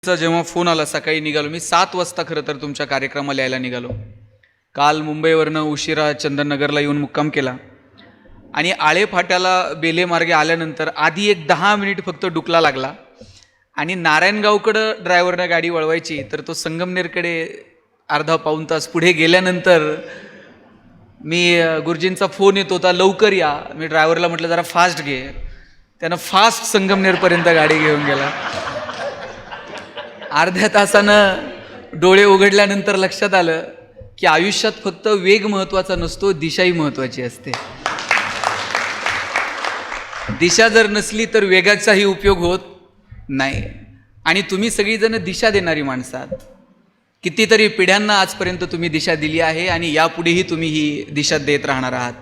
जेव्हा फोन आला सकाळी निघालो मी 7 वाजता खरं तर तुमच्या कार्यक्रमाला यायला निघालो. काल मुंबईवरनं उशिरा चंदननगरला येऊन मुक्काम केला आणि आळे फाट्याला बेले मार्गे आल्यानंतर आधी एक 10 मिनिट फक्त डुकला लागला आणि नारायणगावकडं ड्रायव्हरनं गाडी वळवायची तर तो संगमनेरकडे अर्धा पाऊण तास पुढे गेल्यानंतर मी गुरुजींचा फोन येत होता लवकर या. मी ड्रायव्हरला म्हटलं जरा फास्ट घे. त्यानं फास्ट संगमनेरपर्यंत गाडी घेऊन गेला. अर्ध्या तासानं डोळे उघडल्यानंतर लक्षात आलं की आयुष्यात फक्त वेग महत्त्वाचा नसतो, दिशाही महत्त्वाची असते. दिशा जर नसली तर वेगाचाही उपयोग होत नाही. आणि तुम्ही सगळीजण दिशा देणारी माणसं आहात. कितीतरी पिढ्यांना आजपर्यंत तुम्ही दिशा दिली आहे आणि यापुढेही तुम्ही ही दिशा देत राहणार आहात.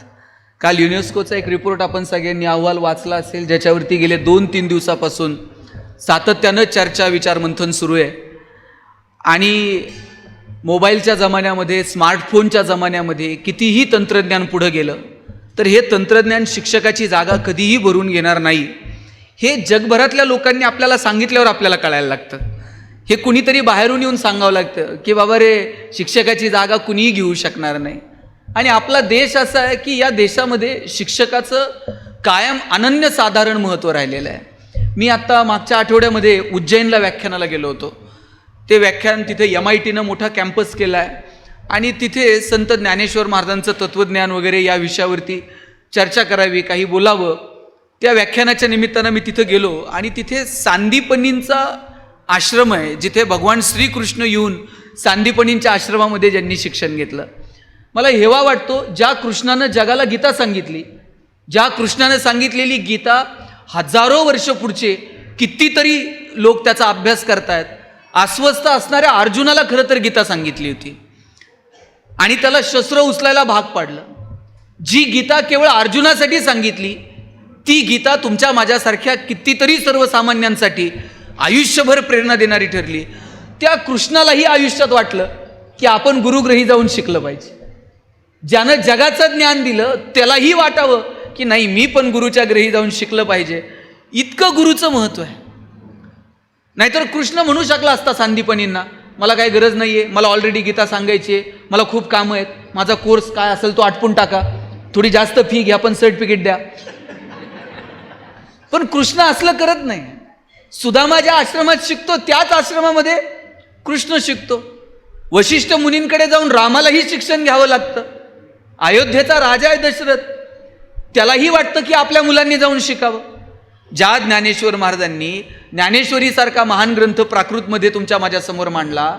काल युनेस्कोचा एक रिपोर्ट आपण सगळ्यांनी अहवाल वाचला असेल, ज्याच्यावरती गेले 2-3 दिवसापासून सातत्यानं चर्चा विचारमंथन सुरू आहे. आणि मोबाईलच्या जमान्यामध्ये, स्मार्टफोनच्या जमान्यामध्ये कितीही तंत्रज्ञान पुढं गेलं तर हे तंत्रज्ञान शिक्षकाची जागा कधीही भरून घेणार नाही. हे जगभरातल्या लोकांनी आपल्याला सांगितल्यावर आपल्याला कळायला लागतं. हे कुणीतरी बाहेरून येऊन सांगावं लागतं की बाबा रे, शिक्षकाची जागा कुणीही घेऊ शकणार नाही. आणि आपला देश असा आहे की या देशामध्ये शिक्षकाचं कायम अनन्यसाधारण महत्त्व राहिलेलं आहे. मी आत्ता मागच्या आठवड्यामध्ये उज्जैनला व्याख्यानाला गेलो होतो. ते व्याख्यान तिथे MITनं मोठा कॅम्पस केला आहे आणि तिथे संत ज्ञानेश्वर महाराजांचं तत्त्वज्ञान वगैरे या विषयावरती चर्चा करावी, काही बोलावं. त्या व्याख्यानाच्या निमित्तानं मी तिथं गेलो आणि तिथे सांदीपनींचा आश्रम आहे, जिथे भगवान श्रीकृष्ण येऊन सांदीपनींच्या आश्रमामध्ये ज्यांनी शिक्षण घेतलं. मला हेवा वाटतो, ज्या कृष्णानं जगाला गीता सांगितली, ज्या कृष्णानं सांगितलेली गीता हजारो वर्ष पुढचे कितीतरी लोक त्याचा अभ्यास करतायत. अस्वस्थ असणाऱ्या अर्जुनाला खरं तर गीता सांगितली होती आणि त्याला शस्त्र उचलायला भाग पाडलं. जी गीता केवळ अर्जुनासाठी सांगितली ती गीता तुमच्या माझ्यासारख्या कितीतरी सर्वसामान्यांसाठी आयुष्यभर प्रेरणा देणारी ठरली. त्या कृष्णालाही आयुष्यात वाटलं की आपण गुरुग्रही जाऊन शिकलं पाहिजे. ज्यानं जगाचं ज्ञान दिलं त्यालाही वाटावं की नाही, मी पण गुरुच्या ग्रही जाऊन शिकलं पाहिजे. इतकं गुरुचं महत्त्व आहे. नाहीतर कृष्ण म्हणू शकला असता सांदीपनींना, मला काही गरज नाही आहे, मला ऑलरेडी गीता सांगायची आहे, मला खूप कामं आहेत, माझा कोर्स काय असेल तो आटपून टाका, थोडी जास्त फी घ्या पण सर्टिफिकेट द्या. पण कृष्ण असलं करत नाही. सुदामा ज्या आश्रमात शिकतो त्याच आश्रमामध्ये कृष्ण शिकतो. वशिष्ठ मुनींकडे जाऊन रामालाही शिक्षण घ्यावं लागतं. अयोध्येचा राजा आहे दशरथ, त्यालाही वाटतं की आपल्या मुलांनी जाऊन शिकावं. ज्या ज्ञानेश्वर महाराजांनी ज्ञानेश्वरीसारखा महान ग्रंथ प्राकृतमध्ये तुमच्या माझ्यासमोर मांडला,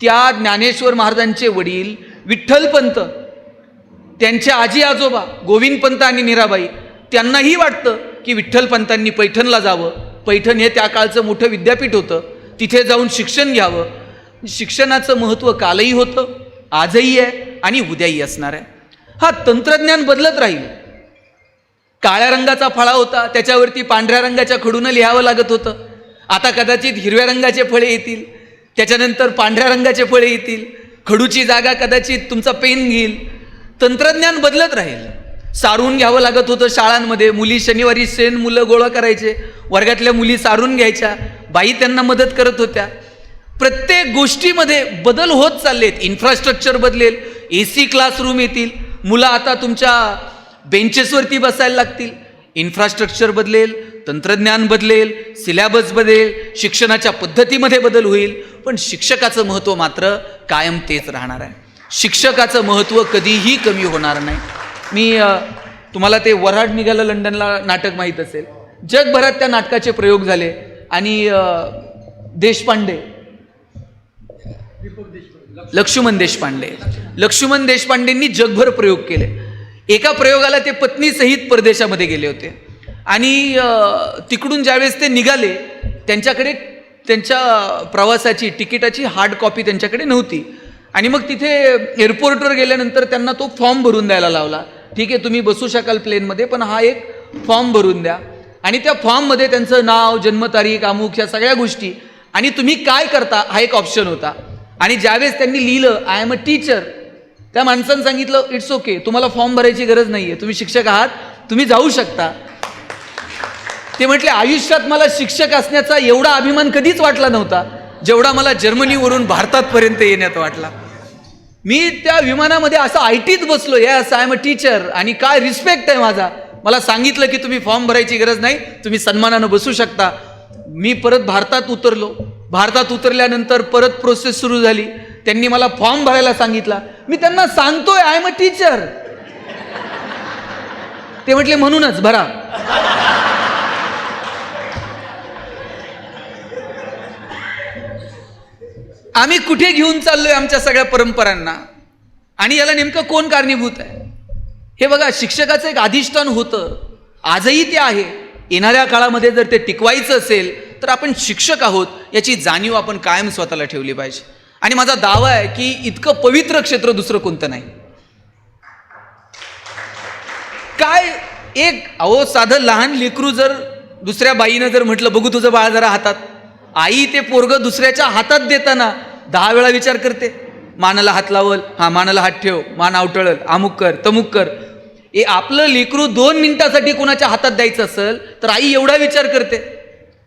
त्या ज्ञानेश्वर महाराजांचे वडील विठ्ठलपंत, त्यांचे आजी आजोबा गोविंदपंत आणि मीराबाई, त्यांनाही वाटतं की विठ्ठलपंतांनी पैठणला जावं. पैठण हे त्या काळचं मोठं विद्यापीठ होतं, तिथे जाऊन शिक्षण घ्यावं. शिक्षणाचं महत्त्व कालही होतं, आजही आहे आणि उद्याही असणार आहे. हा तंत्रज्ञान बदलत राहील. काळ्या रंगाचा फळा होता, त्याच्यावरती पांढऱ्या रंगाच्या खडूनं लिहावं लागत होतं. आता कदाचित हिरव्या रंगाचे फळे येतील, त्याच्यानंतर पांढऱ्या रंगाचे फळे येतील. खडूची जागा कदाचित तुमचा पेन घेईल. तंत्रज्ञान बदलत राहील. सारून घ्यावं लागत होतं शाळांमध्ये. मुली शनिवारी शेण मुलं गोळा करायचे, वर्गातल्या मुली सारून घ्यायच्या, बाई त्यांना मदत करत होत्या. प्रत्येक गोष्टीमध्ये बदल होत चाललेत. इन्फ्रास्ट्रक्चर बदलेल, AC क्लासरूम येतील, मुलं आता तुमच्या बेंचेसवरती बसायला लागतील. इन्फ्रास्ट्रक्चर बदलेल, तंत्रज्ञान बदलेल, सिलॅबस बदलेल, शिक्षणाच्या पद्धतीमध्ये बदल होईल. पण शिक्षकाचं महत्त्व मात्र कायम तेच राहणार आहे. शिक्षकाचं महत्त्व कधीही कमी होणार नाही. मी तुम्हाला ते वऱ्हाड निघालं लंडनला नाटक माहीत असेल. जगभरात त्या नाटकाचे प्रयोग झाले आणि देशपांडे, लक्ष्मण देशपांडेंनी जगभर प्रयोग केले. एका प्रयोगाला ते पत्नीसहित परदेशामध्ये गेले होते आणि तिकडून ज्यावेळेस ते निघाले त्यांच्याकडे त्यांच्या प्रवासाची तिकिटाची हार्ड कॉपी त्यांच्याकडे नव्हती. आणि मग तिथे एअरपोर्टवर गेल्यानंतर त्यांना तो फॉर्म भरून द्यायला लावला. ठीक आहे, तुम्ही बसू शकाल प्लेनमध्ये, पण हा एक फॉर्म भरून द्या. आणि त्या फॉर्ममध्ये त्यांचं नाव, जन्मतारीख, अमुक, ह्या सगळ्या गोष्टी आणि तुम्ही काय करता हा एक ऑप्शन होता. आणि ज्यावेळेस त्यांनी लिहिलं आय एम अ टीचर, त्या माणसानं सांगितलं इट्स ओके, तुम्हाला फॉर्म भरायची गरज नाही आहे, तुम्ही शिक्षक आहात, तुम्ही जाऊ शकता. ते म्हटले आयुष्यात मला शिक्षक असण्याचा एवढा अभिमान कधीच वाटला नव्हता, जेवढा मला जर्मनीवरून भारतातपर्यंत येण्यात वाटला. मी त्या विमानामध्ये असं आयटीत बसलो, yes I am a teacher, आणि काय रिस्पेक्ट आहे माझा. मला सांगितलं की तुम्ही फॉर्म भरायची गरज नाही, तुम्ही सन्मानानं बसू शकता. मी परत भारतात उतरलो. भारतात उतरल्यानंतर परत प्रोसेस सुरू झाली. त्यांनी मला फॉर्म भरायला सांगितला. मी त्यांना सांगतोय आय एम अ टीचर. ते म्हटले म्हणूनच भरा. आम्ही कुठे घेऊन चाललोय आमच्या सगळ्या परंपरांना, आणि याला नेमकं कोण कारणीभूत आहे? हे बघा, शिक्षकाचं एक अधिष्ठान होतं, आजही ते आहे. येणाऱ्या काळामध्ये जर ते टिकवायचं असेल तर आपण शिक्षक आहोत याची जाणीव आपण कायम स्वतःला ठेवली पाहिजे. आणि माझा दावा आहे की इतकं पवित्र क्षेत्र दुसरं कोणतं नाही. काय एक साधं लहान लेकरू जर दुसऱ्या बाईनं जर म्हटलं बघू तुझं बाळ जरा हातात, आई ते पोरगं दुसऱ्याच्या हातात देताना 10 वेळा विचार करते. मानाला हात लावल, हा मानाला हात ठेव, मान आवटळल, अमुक कर तमुक कर. आपलं लेकरू 2 मिनिटासाठी कोणाच्या हातात द्यायचं असेल तर आई एवढा विचार करते.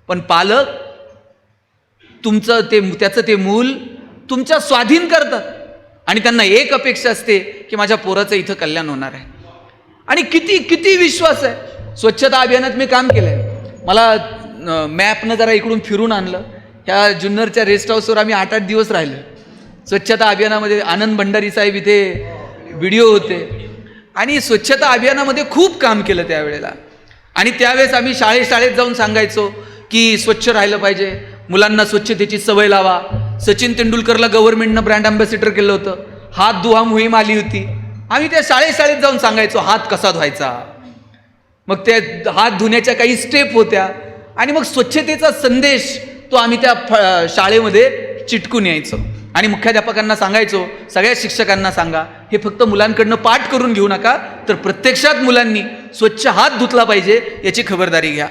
पण पालक त्याचं ते मूल तुमच्या स्वाधीन करतात, आणि त्यांना एक अपेक्षा असते की माझ्या पोराचं इथं कल्याण होणार आहे. आणि किती किती विश्वास आहे. स्वच्छता अभियानात मी काम केलंय. मला मॅपनं जरा इकडून फिरून आणलं. ह्या जुन्नरच्या रेस्ट हाऊसवर आम्ही 8-8 दिवस राहिलो. स्वच्छता अभियानामध्ये आनंद भंडारी साहेब इथे व्हिडिओ होते, आणि स्वच्छता अभियानामध्ये खूप काम केलं त्यावेळेला. आणि त्यावेळेस आम्ही शाळेत जाऊन सांगायचो की स्वच्छ राहिलं पाहिजे, मुलांना स्वच्छतेची सवय लावा. सचिन तेंडुलकरला गव्हर्नमेंटनं ब्रँड अँबॅसिडर केलं होतं. हात धुवा मोहीम आली होती. आम्ही त्या शाळेत जाऊन सांगायचो हात कसा धुवायचा. मग त्या हात धुण्याच्या काही स्टेप होत्या, आणि मग स्वच्छतेचा संदेश तो आम्ही त्या शाळेमध्ये चिटकून यायचो. आणि मुख्याध्यापकांना सांगायचो, सगळ्या शिक्षकांना सांगा, हे फक्त मुलांकडनं पाठ करून घेऊ नका, तर प्रत्यक्षात मुलांनी स्वच्छ हात धुतला पाहिजे याची खबरदारी घ्या.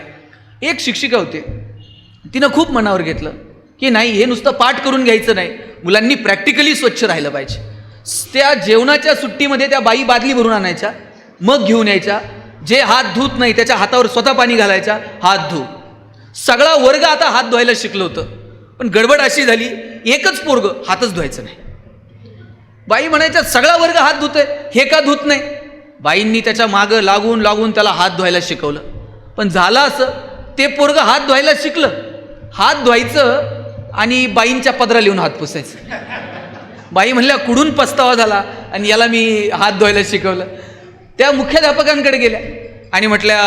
एक शिक्षिका होते, तिनं खूप मनावर घेतलं की नाही, हे नुसतं पाठ करून घ्यायचं नाही, मुलांनी प्रॅक्टिकली स्वच्छ राहिलं पाहिजे. त्या जेवणाच्या सुट्टीमध्ये त्या बाई बादली भरून आणायच्या, मग घेऊन यायच्या. जे हात धुत नाही त्याच्या हातावर स्वतः पाणी घालायच्या, हात धु. सगळा वर्ग आता हात धुवायला शिकलो होतं. पण गडबड अशी झाली, एकच पोरग हातच धुवायचं नाही. बाई म्हणायच्या सगळा वर्ग हात धुतोय, हे का धुत नाही? बाईंनी त्याच्या मागं लागून त्याला हात धुवायला शिकवलं. पण झालं असं, ते पोरग हात धुवायला शिकलं, हात धुवायचं आणि बाईंच्या पदरा लिहून हात पुसायचं. बाई म्हणल्या कुठून पस्तावा झाला, आणि याला मी हात धुवायला शिकवलं. त्या मुख्याध्यापकांकडे गेल्या आणि म्हटल्या,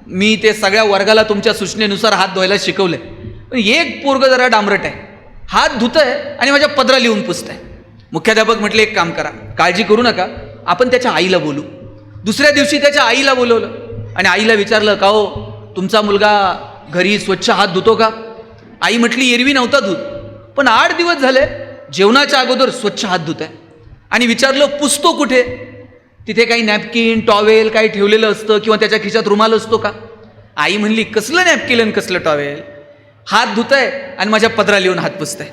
मी ते सगळ्या वर्गाला तुमच्या सूचनेनुसार हात धुवायला शिकवलंय, पण एक पोरग जरा डांबरट आहे, हात धुतंय आणि माझ्या पदरा लिहून पुसतंय. मुख्याध्यापक म्हटले, एक काम करा, काळजी करू नका, आपण त्याच्या आईला बोलू. दुसऱ्या दिवशी त्याच्या आईला बोलवलं आणि आईला विचारलं, का हो तुमचा मुलगा घरी स्वच्छ हात धुतो का? आई म्हटली, एरवी नव्हता धुत, पण 8 दिवस झाले जेवणाच्या अगोदर स्वच्छ हात धुत आहे. आणि विचारलं, पुसतो कुठे? तिथे काही नॅपकिन टॉवेल काही ठेवलेलं असतं किंवा त्याच्या खिशात रुमाल असतो का? आई म्हणली, कसलं नॅपकिन आणि कसलं टॉवेल, हात धुतंय आणि माझ्या पदरा लिहून हात पुसतंय.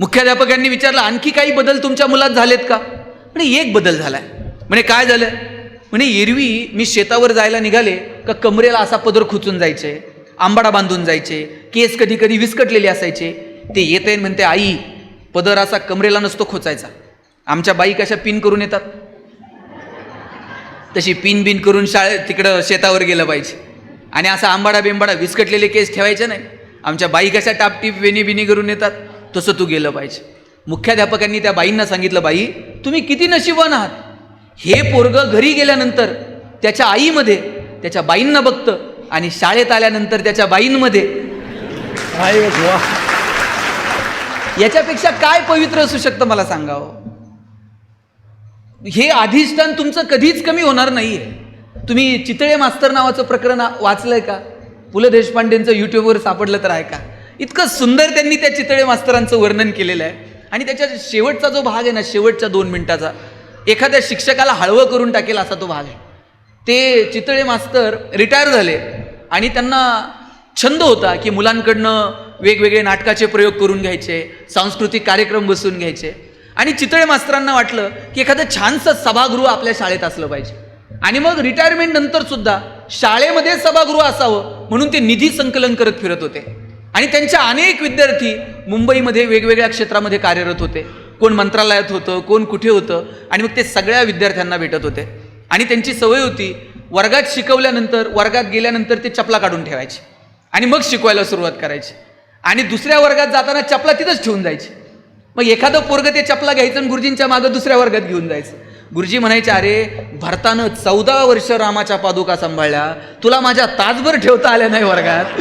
मुख्याध्यापकांनी विचारलं, आणखी काही बदल तुमच्या मुलात झालेत का? म्हणे, एक बदल झालाय. म्हणे, काय झालं? म्हणे, एरवी मी शेतावर जायला निघाले का कमरेला असा पदर खुचून जायचे, आंबाडा बांधून जायचे, केस कधी कधी विस्कटलेले असायचे. ते येते म्हणते, आई पदर असा कमरेला नसतो खोचायचा, आमच्या बाई कशा पिन करून येतात तशी पिन बिन करून तिकडं शेतावर गेलं पाहिजे, आणि असा आंबाडा बिंबाडा विस्कटलेले केस ठेवायचे नाही, आमच्या बाई कशा टापटीप वेणी बिनी करून येतात तसं तू गेलं पाहिजे. मुख्याध्यापकांनी त्या बाईंना सांगितलं, बाई तुम्ही किती नशिबवान आहात, हे पोरग घरी गेल्यानंतर त्याच्या आईमध्ये त्याच्या बाईंना बघतं, आणि शाळेत आल्यानंतर त्याच्या बाईंमध्ये. याच्यापेक्षा काय पवित्र असू शकतं मला सांगावं? हे अधिष्ठान तुमचं कधीच कमी होणार नाहीये. तुम्ही चितळे मास्तर नावाचं प्रकरण वाचलंय का? पु ल देशपांडेंचं यूट्यूबवर सापडलं तर आहे का? इतकं सुंदर त्यांनी त्या चितळे मास्तरांचं वर्णन केलेलं आहे. आणि त्याच्या शेवटचा जो भाग आहे ना, शेवटच्या 2 मिनिटाचा, एखाद्या शिक्षकाला हळवं करून टाकेल असा तो भाग आहे. ते चितळे मास्तर रिटायर झाले आणि त्यांना छंद होता की मुलांकडनं वेगवेगळे नाटकाचे प्रयोग करून घ्यायचे, सांस्कृतिक कार्यक्रम बसवून घ्यायचे. आणि चितळे मास्तरांना वाटलं की एखादं छानसं सभागृह आपल्या शाळेत असलं पाहिजे, आणि मग रिटायरमेंट नंतर सुद्धा शाळेमध्ये सभागृह असावं म्हणून ते निधी संकलन करत फिरत होते. आणि त्यांच्या अनेक विद्यार्थी मुंबईमध्ये वेगवेगळ्या क्षेत्रामध्ये कार्यरत होते. कोण मंत्रालयात होतं, कोण कुठे होतं, आणि मग ते सगळ्या विद्यार्थ्यांना भेटत होते. आणि त्यांची सवय होती, वर्गात शिकवल्यानंतर, वर्गात गेल्यानंतर ते चपला काढून ठेवायचे आणि मग शिकवायला सुरुवात करायची. आणि दुसऱ्या वर्गात जाताना चपला तिथंच ठेवून जायची. मग एखादं पोरगं ते चपला घ्यायचं आणि गुरुजींच्या मागं दुसऱ्या वर्गात घेऊन जायचं. गुरुजी म्हणायचे, अरे भरतानं 14 वर्ष रामाच्या पादुका सांभाळल्या, तुला माझ्या तासभर ठेवता आल्या नाही वर्गात.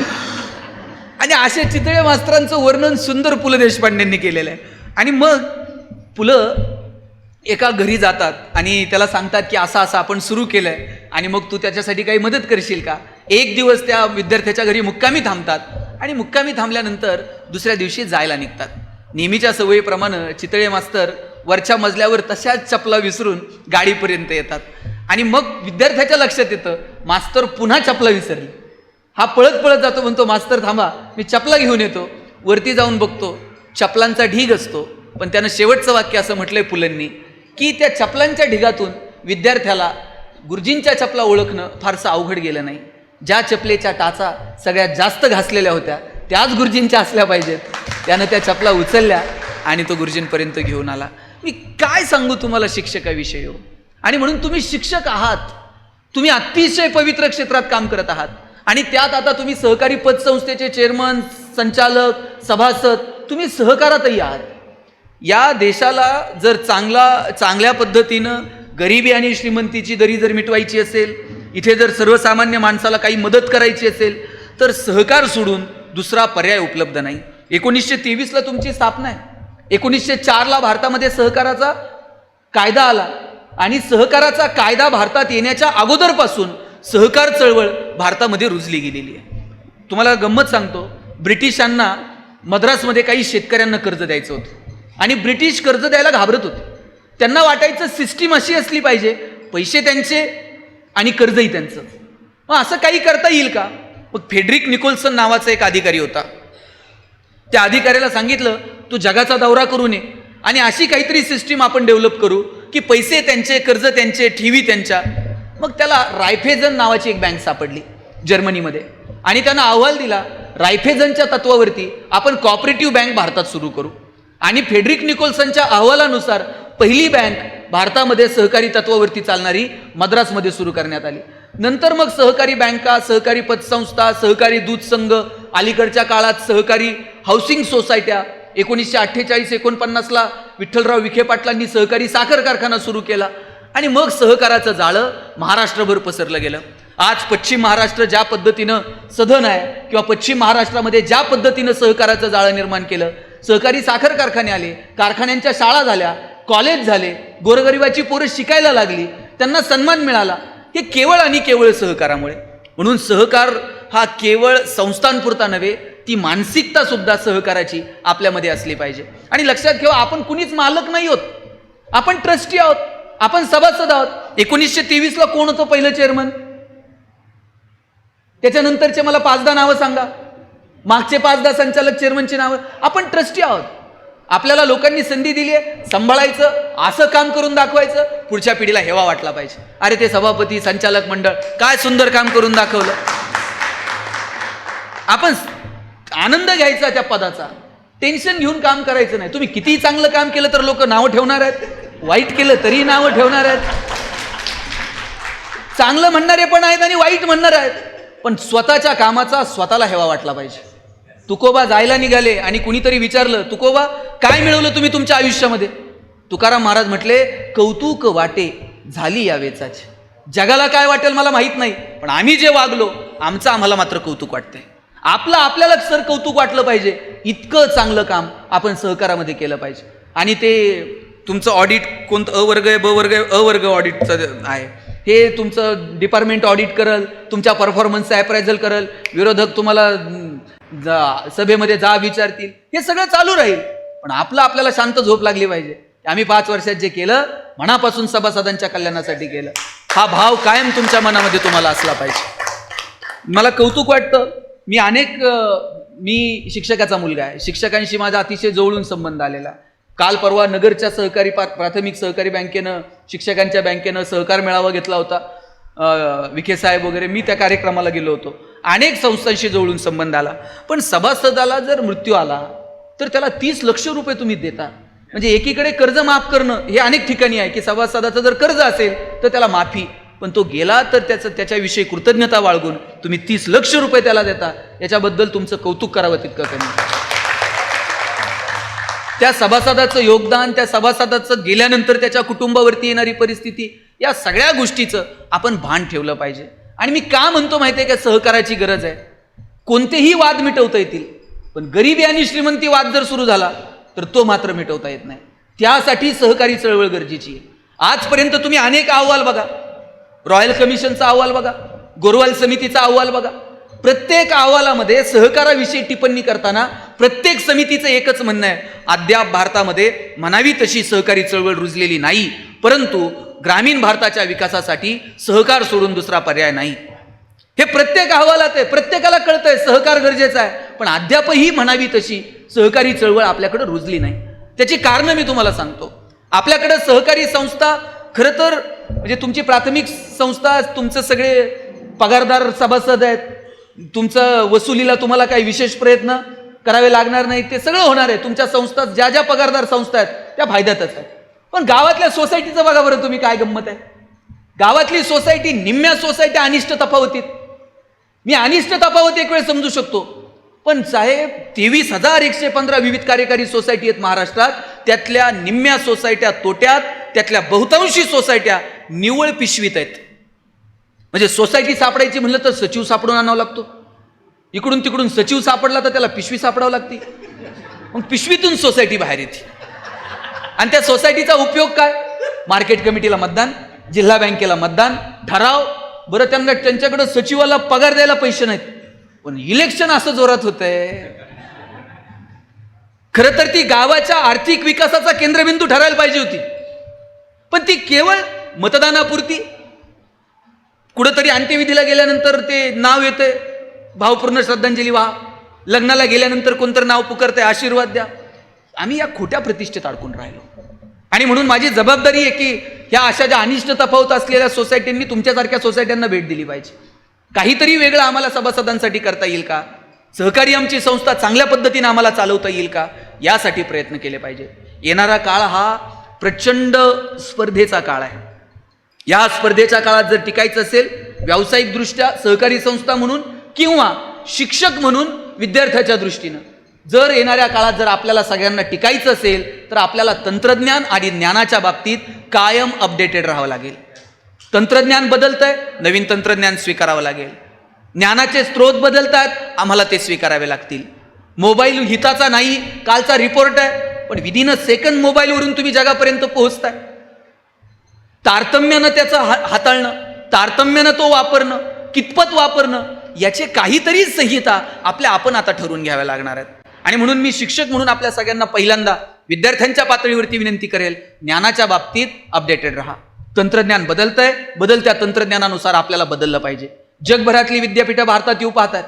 आणि असे चितळे मास्तरांचं वर्णन सुंदर पु ल देशपांडेंनी केलेलं आहे. आणि मग पुलं एका घरी जातात आणि त्याला सांगतात की असं असं आपण सुरू केलं आहे आणि मग तू त्याच्यासाठी काही मदत करशील का. एक दिवस त्या विद्यार्थ्याच्या घरी मुक्कामी थांबतात आणि मुक्कामी थांबल्यानंतर दुसऱ्या दिवशी जायला निघतात. नेहमीच्या सवयीप्रमाणे चितळे मास्तर वरच्या मजल्यावर तशाच चपला विसरून गाडीपर्यंत येतात. आणि मग विद्यार्थ्याच्या लक्षात येतं, मास्तर पुन्हा चपला विसरली. हा पळत पळत जातो, म्हणतो मास्तर थांबा, मी चपला घेऊन येतो. वरती जाऊन बघतो, चपलांचा ढीग असतो. पण त्यानं शेवटचं वाक्य असं म्हटलंय पुलंनी की त्या चपलांच्या ढिगातून विद्यार्थ्याला गुरुजींच्या चपला ओळखणं फारसं अवघड गेलं नाही. ज्या चपलेच्या टाचा सगळ्यात जास्त घासलेल्या होत्या त्याच गुरुजींच्या असल्या पाहिजेत. त्यानं त्या चपला उचलल्या आणि तो गुरुजींपर्यंत घेऊन आला. मी काय सांगू तुम्हाला शिक्षकाविषयी. आणि म्हणून तुम्ही शिक्षक आहात, तुम्ही अतिशय पवित्र क्षेत्रात काम करत आहात. आणि त्यात आता तुम्ही सहकारी पतसंस्थेचे चेअरमन, संचालक, सभासद, तुम्ही सहकारातही आहात. या देशाला जर चांगल्या पद्धतीनं गरिबी आणि श्रीमंतीची दरी जर मिटवायची असेल, इथे जर सर्वसामान्य माणसाला काही मदत करायची असेल, तर सहकार सोडून दुसरा पर्याय उपलब्ध नाही. 1923ला तुमची स्थापना आहे. 1904ला भारतामध्ये सहकाराचा कायदा आला आणि सहकाराचा कायदा भारतात येण्याच्या अगोदरपासून सहकार चळवळ भारतामध्ये रुजली गेलेली आहे. तुम्हाला गंमत सांगतो, ब्रिटिशांना मद्रासमध्ये काही शेतकऱ्यांना कर्ज द्यायचं होतं आणि ब्रिटिश कर्ज द्यायला घाबरत होते. त्यांना वाटायचं सिस्टीम अशी असली पाहिजे, पैसे त्यांचे आणि कर्जही त्यांचं. मग असं काही करता येईल का. मग फेडरिक निकोल्सन नावाचा एक अधिकारी होता. त्या अधिकाऱ्याला सांगितलं, तू जगाचा दौरा करून ये आणि अशी काहीतरी सिस्टीम आपण डेव्हलप करू की पैसे त्यांचे, कर्ज त्यांचे, ठेवी त्यांच्या. मग त्याला रायफेझन नावाची एक बँक सापडली जर्मनीमध्ये आणि त्यानं अहवाल दिला, रायफेझनच्या तत्वावरती आपण कॉपरेटिव्ह बँक भारतात सुरू करू. आणि फेडरिक निकोल्सनच्या अहवालानुसार पहिली बँक भारतामध्ये सहकारी तत्वावरती चालणारी मद्रासमध्ये सुरू करण्यात आली. नंतर मग सहकारी बँका, सहकारी पतसंस्था, सहकारी दूध संघ, अलीकडच्या काळात सहकारी हाऊसिंग सोसायट्या. 1948-49ला विठ्ठलराव विखे पाटलांनी सहकारी साखर कारखाना सुरू केला आणि मग सहकाराचं जाळं महाराष्ट्रभर पसरलं गेलं. आज पश्चिम महाराष्ट्र ज्या पद्धतीनं सधन आहे किंवा पश्चिम महाराष्ट्रामध्ये ज्या पद्धतीनं सहकाराचं जाळं निर्माण केलं, सहकारी साखर कारखाने आले, कारखान्यांच्या शाळा झाल्या, कॉलेज झाले, गोरगरिबाची पोरं शिकायला लागली, त्यांना सन्मान मिळाला, हे केवळ आणि केवळ सहकारामुळे. म्हणून सहकार हा केवळ संस्थांपुरता नव्हे, ती मानसिकता सुद्धा सहकाराची आपल्यामध्ये असली पाहिजे. आणि लक्षात ठेवा, आपण कुणीच मालक नाही आहोत, आपण ट्रस्टी आहोत, आपण सभासद आहोत. 1923ला कोण होतं पहिलं चेअरमन, त्याच्यानंतरचे मला 5-10 नावं सांगा, मागचे 5-10 संचालक चेअरमनची नावं. आपण ट्रस्टी आहोत. आपल्याला लोकांनी संधी दिली आहे, सांभाळायचं, असं काम करून दाखवायचं, पुढच्या पिढीला हेवा वाटला पाहिजे. अरे ते सभापती, संचालक मंडळ काय सुंदर काम करून दाखवलं. आपण आनंद घ्यायचा त्या पदाचा, टेन्शन घेऊन काम करायचं नाही. तुम्ही कितीही चांगलं काम केलं तर लोक नावं ठेवणार आहेत, वाईट केलं तरी नावं ठेवणार आहेत. चांगलं म्हणणारे पण आहेत आणि वाईट म्हणणारे आहेत, पण स्वतःच्या कामाचा स्वतःला हेवा वाटला पाहिजे. तुकोबा जायला निघाले आणि कुणीतरी विचारलं, तुकोबा काय मिळवलं तुम्ही तुमच्या आयुष्यामध्ये. तुकाराम महाराज म्हटले, कौतुक वाटे झाली या वेचाची. जगाला काय वाटेल मला माहित नाही, पण आम्ही जे वागलो आमचं आम्हाला मात्र कौतुक वाटतंय. आपलं आपल्याला सर कौतुक वाटलं पाहिजे, इतकं चांगलं काम आपण सहकारामध्ये केलं पाहिजे. आणि ते तुमचं ऑडिट कोणतं अ वर्ग आहे, ब वर्ग आहे, अ वर्ग ऑडिटचं आहे, हे तुमचं डिपार्टमेंट ऑडिट करल, तुमच्या परफॉर्मन्सचं ॲप्रायझल करल, विरोधक तुम्हाला सभेमध्ये जा विचारतील, हे सगळं चालू राहील. पण आपल्याला शांत झोप लागली पाहिजे. आम्ही 5 वर्षात जे केलं मनापासून सभासदांच्या कल्याणासाठी केलं, हा भाव कायम तुमच्या मनामध्ये तुम्हाला असला पाहिजे. मला कौतुक वाटतं. मी शिक्षकाचा मुलगा आहे, शिक्षकांशी माझा अतिशय जवळून संबंध आलेला. काल परवा नगरच्या सहकारी प्राथमिक सहकारी बँकेनं, शिक्षकांच्या बँकेनं सहकार मेळावा घेतला होता, विखे साहेब वगैरे, मी त्या कार्यक्रमाला गेलो होतो. अनेक संस्थांशी जवळून संबंध आला. पण सभासदाला जर मृत्यू आला तर त्याला 30 लक्ष रुपये तुम्ही देता. म्हणजे एकीकडे कर्ज माफ करणं हे अनेक ठिकाणी आहे की सभासदाचं जर कर्ज असेल तर त्याला माफी, पण तो गेला तर त्याच्याविषयी कृतज्ञता बाळगून तुम्ही 30 लक्ष रुपये त्याला देता. याच्याबद्दल तुमचं कौतुक करावं तितकं कमी. त्या सभासदाचं योगदान, त्या सभासदाचं गेल्यानंतर त्याच्या कुटुंबावरती येणारी परिस्थिती, या सगळ्या गोष्टीचं आपण भान ठेवलं पाहिजे. आणि मी का म्हणतो माहिती आहे का, सहकाराची गरज आहे. कोणतेही वाद मिटवता येतील, पण गरिबी आणि श्रीमंती वाद जर सुरू झाला तर तो मात्र मिटवता येत नाही. त्यासाठी सहकारी चळवळ गरजेची आहे. आजपर्यंत तुम्ही अनेक अहवाल बघा, रॉयल कमिशनचा अहवाल बघा, गोरवाल समितीचा अहवाल बघा. प्रत्येक अहवालामध्ये सहकाराविषयी टिप्पणी करताना प्रत्येक समितीचं एकच म्हणणं आहे, अद्याप भारतामध्ये म्हणावी तशी सहकारी चळवळ रुजलेली नाही, परंतु ग्रामीण भारताच्या विकासासाठी सहकार सोडून दुसरा पर्याय नाही. हे प्रत्येक अहवालात आहे, प्रत्येकाला कळतंय सहकार गरजेचं आहे, पण अद्यापही म्हणावी तशी सहकारी चळवळ आपल्याकडे रुजली नाही. त्याची कारणं मी तुम्हाला सांगतो. आपल्याकडे सहकारी संस्था खरं तर म्हणजे तुमची प्राथमिक संस्था, तुमचं सगळे पगारदार सभासद आहेत, तुमचं वसुलीला तुम्हाला काही विशेष प्रयत्न करावे लागणार नाही, ते सगळं होणार आहे. तुमच्या संस्था ज्या ज्या पगारदार संस्था आहेत त्या फायद्यातच आहेत. पण गावातल्या सोसायटीचं बघा बरं तुम्ही, काय गंमत आहे. गावातली सोसायटी, निम्म्या सोसायटी अनिष्ट तफावतीत. मी अनिष्ट तफावत एक वेळ समजू शकतो, पण साहेब 23,115 विविध कार्यकारी सोसायटी आहेत महाराष्ट्रात, त्यातल्या निम्म्या सोसायट्या तोट्यात, त्यातल्या बहुतांशी सोसायट्या निव्वळ पिशवीत आहेत. म्हणजे सोसायटी सापडायची म्हणलं तर सचिव सापडून आणावा लागतो, इकडून तिकडून सचिव सापडला तर त्याला पिशवी सापडावं लागते, मग पिशवीतून सोसायटी बाहेर येते. आणि त्या सोसायटीचा उपयोग काय? मार्केट कमिटीला मतदान, जिल्हा बँकेला मतदान, ठराव. बरं, त्यांच्याकडे सचिवाला पगार द्यायला पैसे नाहीत, पण इलेक्शन असं जोरात होतंय. खरं तर ती गावाच्या आर्थिक विकासाचा केंद्रबिंदू ठरायला पाहिजे होती, पण ती केवळ मतदानापुरती. कुठंतरी अंत्यविधीला गेल्यानंतर ते नाव येतंय, भावपूर्ण श्रद्धांजली व्हा. लग्नाला गेल्यानंतर कोणतं नाव पुकारते, आशीर्वाद द्या. आम्ही या खोट्या प्रतिष्ठेत अडकून राहिलो. आणि म्हणून माझी जबाबदारी आहे की ह्या अशा ज्या अनिष्ट तफावत असलेल्या सोसायटींनी तुमच्यासारख्या सोसायट्यांना भेट दिली पाहिजे. काहीतरी वेगळं आम्हाला सभासदांसाठी करता येईल का, सहकारी आमची संस्था चांगल्या पद्धतीने आम्हाला चालवता येईल का, यासाठी प्रयत्न केले पाहिजे. येणारा काळ हा प्रचंड स्पर्धेचा काळ आहे. या स्पर्धेच्या काळात जर टिकायचं असेल, व्यावसायिकदृष्ट्या सहकारी संस्था म्हणून किंवा शिक्षक म्हणून विद्यार्थ्याच्या दृष्टीनं, जर येणाऱ्या काळात जर आपल्याला सगळ्यांना टिकायचं असेल तर आपल्याला तंत्रज्ञान आणि ज्ञानाच्या बाबतीत कायम अपडेटेड राहावं लागेल. तंत्रज्ञान बदलतंय, नवीन तंत्रज्ञान स्वीकारावं लागेल. ज्ञानाचे स्रोत बदलतात, आम्हाला ते स्वीकारावे लागतील. मोबाईल हिताचा नाही, कालचा रिपोर्ट आहे, पण विदिन अ सेकंड मोबाईलवरून तुम्ही जगापर्यंत पोहोचताय. तारतम्यानं त्याचं हाताळणं, तारतम्यानं तो वापरणं, कितपत वापरणं, याचे काहीतरी संहिता आपण आता ठरवून घ्याव्या लागणार आहेत. आणि म्हणून मी शिक्षक म्हणून आपल्या सगळ्यांना पहिल्यांदा विद्यार्थ्यांच्या पातळीवरती विनंती करेल, ज्ञानाच्या बाबतीत अपडेटेड राहा. तंत्रज्ञान बदलतंय, बदलत्या तंत्रज्ञानानुसार आपल्याला बदललं पाहिजे. जगभरातली विद्यापीठं भारतात येऊ पाहतात.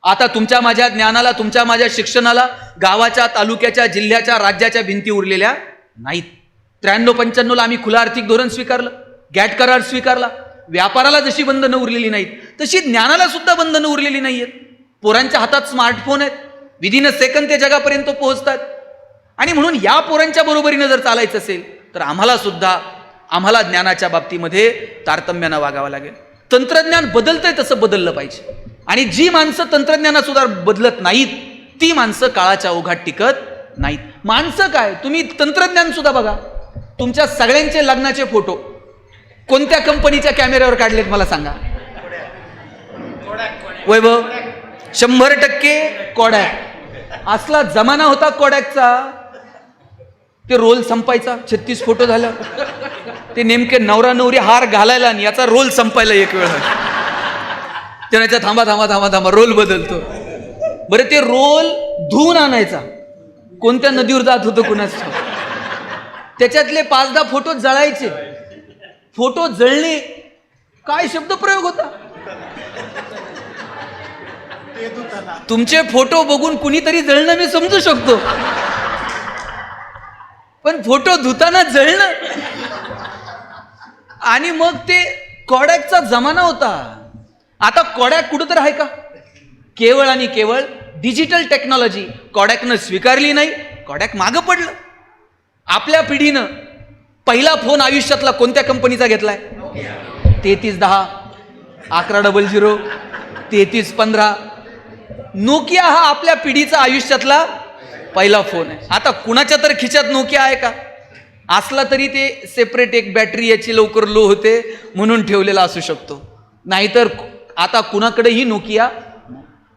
आता तुमच्या माझ्या ज्ञानाला, तुमच्या माझ्या शिक्षणाला गावाच्या, तालुक्याच्या, जिल्ह्याच्या, राज्याच्या भिंती उरलेल्या नाहीत. 93-95ला आम्ही खुलं आर्थिक धोरण स्वीकारलं, गॅट करार स्वीकारला. व्यापाराला जशी बंधनं उरलेली नाहीत तशी ज्ञानाला सुद्धा बंधनं उरलेली नाहीयेत. पोरांच्या हातात स्मार्टफोन आहेत, विदिन अ सेकंड ते जगापर्यंत पोहोचतात. आणि म्हणून या पोरांच्या बरोबरीनं जर चालायचं असेल तर आम्हाला ज्ञानाच्या बाबतीमध्ये तारतम्यानं वागावं लागेल. तंत्रज्ञान बदलतंय तसं बदललं पाहिजे. आणि जी माणसं तंत्रज्ञानासुद्धा बदलत नाहीत ती माणसं काळाच्या ओघात टिकत नाहीत. माणसं काय, तुम्ही तंत्रज्ञान सुद्धा बघा. तुमच्या सगळ्यांचे लग्नाचे फोटो कोणत्या कंपनीच्या कॅमेऱ्यावर काढलेत मला सांगा. वैभव, 100% कोडॅक. असला जमाना होता कोडॅकचा, ते रोल संपायचा. 36 फोटो झालं, ते नेमके नवरा नवरी हार घालायला आणि याचा रोल संपायला एक वेळ. त्याच्या थांबा थांबा थांबा थांबा रोल बदलतो. बरं, ते रोल धुवून आणायचा, कोणत्या नदीवर जात होतं कुणाच. त्याच्यातले 5-10 फोटो जळायचे. फोटो जळणे काय शब्दप्रयोग होता. तुमचे फोटो बघून कुणीतरी जळणं मी समजू शकतो, पण फोटो धुताना जळणं. आणि मग ते कोडॅकचा जमाना होता. आता कॉडॅक कुठं तर आहे का? केवळ आणि केवळ डिजिटल टेक्नॉलॉजी कॉडॅकनं स्वीकारली नाही, कॉडॅक मागं पडलं. आपल्या पिढीनं पहिला फोन आयुष्यातला कोणत्या कंपनीचा घेतलाय? 3310, 1100, 3315. नोकिया हा आपल्या पिढीचा आयुष्यातला पहिला फोन आहे. आता कुणाच्या तर खिच्यात नोकिया आहे का? असला तरी ते सेपरेट एक बॅटरी याची लवकर लो होते म्हणून ठेवलेला असू शकतो, नाहीतर आता कुणाकडेही नोकिया.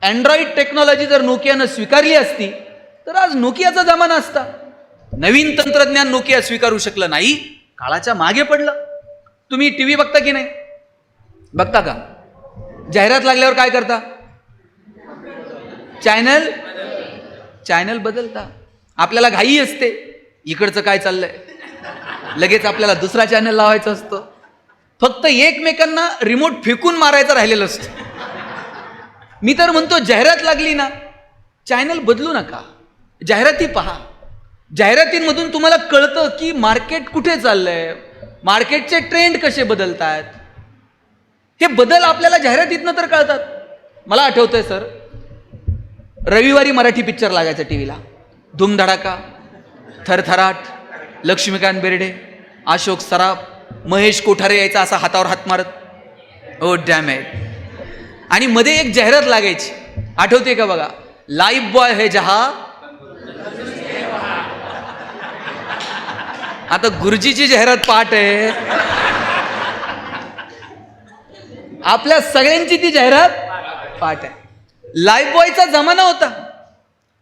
अँड्रॉइड टेक्नॉलॉजी जर नोकियानं स्वीकारली असती तर आज नोकियाचा जमाना असता. नवीन तंत्रज्ञान नोकिया स्वीकारू शकलं नाही, काळाच्या मागे पडलं. तुम्ही टीव्ही बघता की नाही? बघता का? जाहिरात लागल्यावर काय करता? चॅनल बदलता. आपल्याला घाई असते, इकडचं काय चाललंय, लगेच आपल्याला दुसरा चॅनल लावायचा असतो. फक्त एकमेकांना रिमोट फेकून मारायचं राहिलेलं असतं. मी तर म्हणतो जाहिरात लागली ना, चॅनल बदलू नका, जाहिराती पहा. जाहिरातींमधून तुम्हाला कळतं की मार्केट कुठे चाललंय, मार्केटचे ट्रेंड कसे बदलत आहेत. हे बदल आपल्याला जाहिरातीतनं तर कळतात. मला आठवतंय सर, रविवारी मराठी पिक्चर लागायचा टीव्हीला. धूमधडाका, थरथराट, लक्ष्मीकांत बेर्डे, अशोक सराफ, महेश कोठारे यायचा असा हातावर हात मारत, ओ डॅम इट. आणि मध्ये एक जाहिरात लागायची, आठवते का बघा? लाइफ बॉय है जहा. आता गुरुजीची जाहिरात पाठ आहे, आपल्या सगळ्यांची ती जाहिरात पाठ आहे. लाइफ बॉयचा जमाना होता.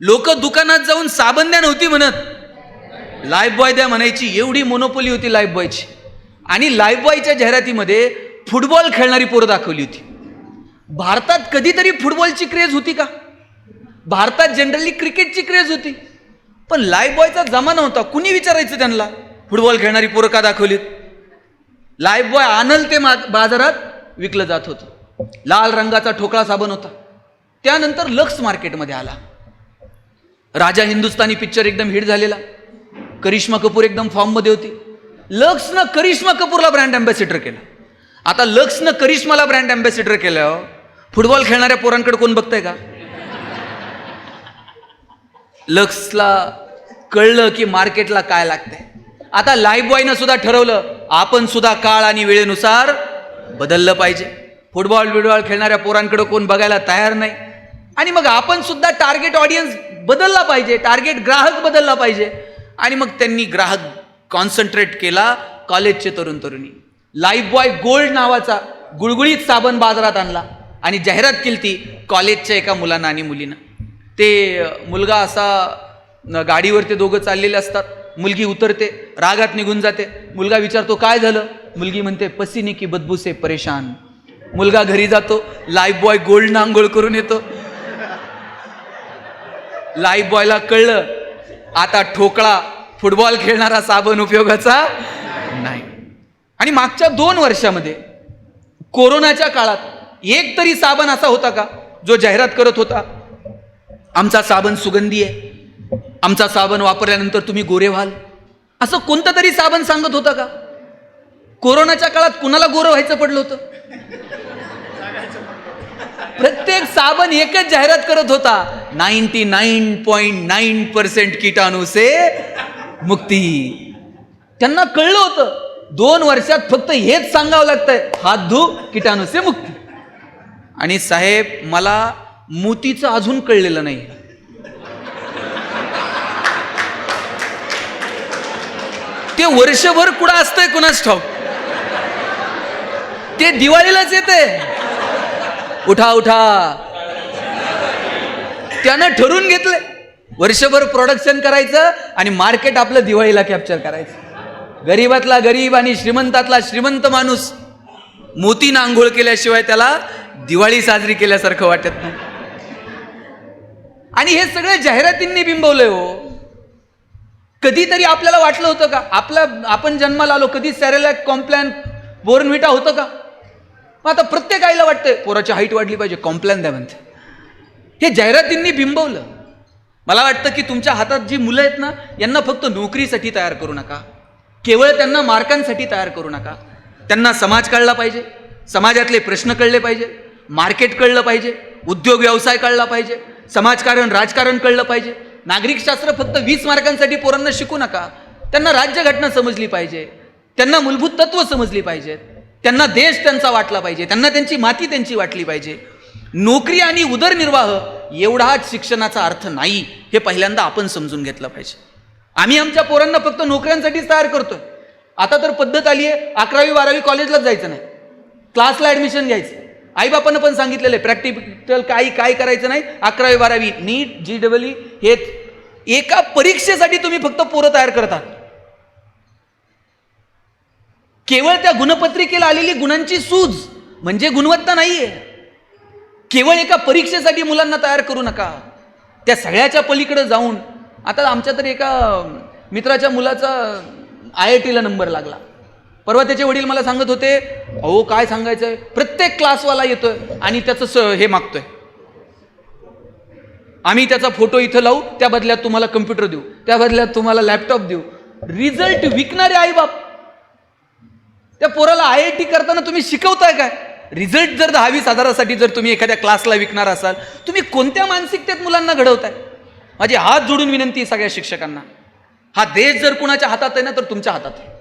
लोक दुकानात जाऊन साबण द्या नव्हती म्हणत, लाइफ बॉय द्या म्हणायची. एवढी मोनोपोली होती लाइफ बॉयची. आणि लाइफ बॉयच्या जाहिरातीमध्ये फुटबॉल खेळणारी पोरं दाखवली होती. भारतात कधीतरी फुटबॉलची क्रेज होती का? भारतात जनरली क्रिकेटची क्रेज होती. पण लाइफ बॉयचा जमाना होता. कुणी विचारायचं त्यांना फुटबॉल खेळणारी पोरं का दाखवलीत? लाइफ बॉय आणल ते बाजारात विकलं जात होतं. लाल रंगाचा ठोकळा साबण होता. त्यानंतर लक्स मार्केटमध्ये आला. राजा हिंदुस्तानी पिक्चर एकदम हिट झालेला. करिश्मा कपूर एकदम फॉर्ममध्ये होती. लक्सनं करिश्मा कपूरला ब्रँड अँबॅसिडर केलं. आता लक्सनं करिश्माला ब्रँड अँबॅसिडर केलं, फुटबॉल खेळणाऱ्या पोरांकडे कोण बघतंय का? लक्सला कळलं की मार्केटला काय लागतंय. आता लाइफ बॉयनं सुद्धा ठरवलं, आपण सुद्धा काळ आणि वेळेनुसार बदललं पाहिजे. फुटबॉल खेळणाऱ्या पोरांकडे कोण बघायला तयार नाही. आणि मग आपण सुद्धा टार्गेट ऑडियन्स बदलला पाहिजे, टार्गेट ग्राहक बदलला पाहिजे. आणि मग त्यांनी ग्राहक कॉन्सन्ट्रेट केला, कॉलेजचे तरुण तरुणी. लाइफ बॉय गोल्ड नावाचा गुळगुळीत साबण बाजारात आणला आणि जाहिरात केली ती कॉलेजच्या एका मुलानं आणि मुलीनं. ते मुलगा असा गाडीवर ते दोघं चाललेले असतात. मुलगी उतरते, रागात निघून जाते. मुलगा विचारतो काय झालं? मुलगी म्हणते पसीने की बदबू से परेशान. मुलगा घरी जातो, लाइफ बॉय गोल्डनं आंघोळ करून येतो. लाइफ बॉयला कळलं आता ठोकळा फुटबॉल खेळणारा साबण उपयोगाचा नाही. आणि मागच्या 2 वर्षामध्ये कोरोनाच्या काळात एक तरी साबण असा होता का जो जाहिरात करत होता, आमचा साबण सुगंधी आहे, आमचा साबण वापरल्यानंतर तुम्ही गोरे व्हाल? असं कोणतं तरी साबण सांगत होता का? कोरोनाच्या काळात कुणाला गोरं व्हायचं पडलं होतं? प्रत्येक साबण एकच जाहिरात करत होता, 99.9% कीटाणू से मुक्ती. त्यांना कळलं होतं 2 वर्षात फक्त हेच सांगावं लागतंय, हात धु कीटाणू से मुक्ती. आणि साहेब मला मोतीचं अजून कळलेलं नाही. ते वर्षभर कुठं असतंय कुणाच ठाऊक, ते दिवाळीलाच येते. उठा उठा, त्यानं ठरवून घेतलंय वर्षभर प्रोडक्शन करायचं आणि मार्केट आपलं दिवाळीला कॅप्चर करायचं. गरीबातला गरीब आणि श्रीमंतातला श्रीमंत माणूस मोतीनं आंघोळ केल्याशिवाय त्याला दिवाळी साजरी केल्यासारखं वाटत नाही. आणि हे सगळं जाहिरातींनी बिंबवलंय. हो, कधीतरी आपल्याला वाटलं होतं का आपण जन्माला आलो कधी सॅरेलॅक, कॉम्प्लॅन, बोर्नव्हिटा होतं का? आता प्रत्येक आईला वाटतंय पोराची हाईट वाढली पाहिजे, कॉम्प्लॅन द्या म्हणते. हे जाहिरातींनी बिंबवलं. मला वाटतं की तुमच्या हातात जी मुलं आहेत ना, यांना फक्त नोकरीसाठी तयार करू नका, केवळ त्यांना मार्कांसाठी तयार करू नका. त्यांना समाज कळला पाहिजे, समाजातले प्रश्न कळले पाहिजे, मार्केट कळलं पाहिजे, उद्योग व्यवसाय कळला पाहिजे, समाजकारण राजकारण कळलं पाहिजे. नागरिकशास्त्र फक्त 20 मार्कांसाठी पोरांना शिकू नका. त्यांना राज्यघटना समजली पाहिजे, त्यांना मूलभूत तत्व समजली पाहिजेत, त्यांना देश त्यांचा वाटला पाहिजे, त्यांना त्यांची माती त्यांची वाटली पाहिजे. नोकरी आणि उदरनिर्वाह एवढाच शिक्षणाचा अर्थ नाही, हे पहिल्यांदा आपण समजून घेतलं पाहिजे. आम्ही आमच्या पोरांना फक्त नोकऱ्यांसाठीच तयार करतोय. आता तर पद्धत आली आहे 11वी 12वी कॉलेजलाच जायचं नाही, क्लासला ॲडमिशन घ्यायचं. आईबापानं पण सांगितलेलं आहे प्रॅक्टिकल काय करायचं नाही. 11वी 12वी नीट GEE हे एका परीक्षेसाठी तुम्ही फक्त पोरं तयार करतात. केवळ त्या गुणपत्रिकेला आलेली गुणांची सूज म्हणजे गुणवत्ता नाहीये. केवळ एका परीक्षेसाठी मुलांना तयार करू नका. त्या सगळ्याच्या पलीकडे जाऊन आता आमच्या तर एका मित्राच्या मुलाचा IITला नंबर लागला. परवा त्याचे वडील मला सांगत होते, अहो काय सांगायचंय, प्रत्येक क्लासवाला येतोय आणि त्याचं हे मागतोय, आम्ही त्याचा फोटो इथं लावू, त्या बदल्यात तुम्हाला कम्प्युटर देऊ, त्या बदल्यात तुम्हाला लॅपटॉप देऊ. रिझल्ट विकणारे आईबाप. त्या पोराला IIT करताना तुम्ही शिकवताय काय? रिझल्ट जर 10,000-20,000साठी जर तुम्ही एखाद्या क्लासला विकणार असाल, तुम्ही कोणत्या मानसिकतेत मुलांना घडवताय? माझी हात जोडून विनंती सगळ्या शिक्षकांना, हा देश जर कुणाच्या हातात आहे ना तर तुमच्या हातात आहे.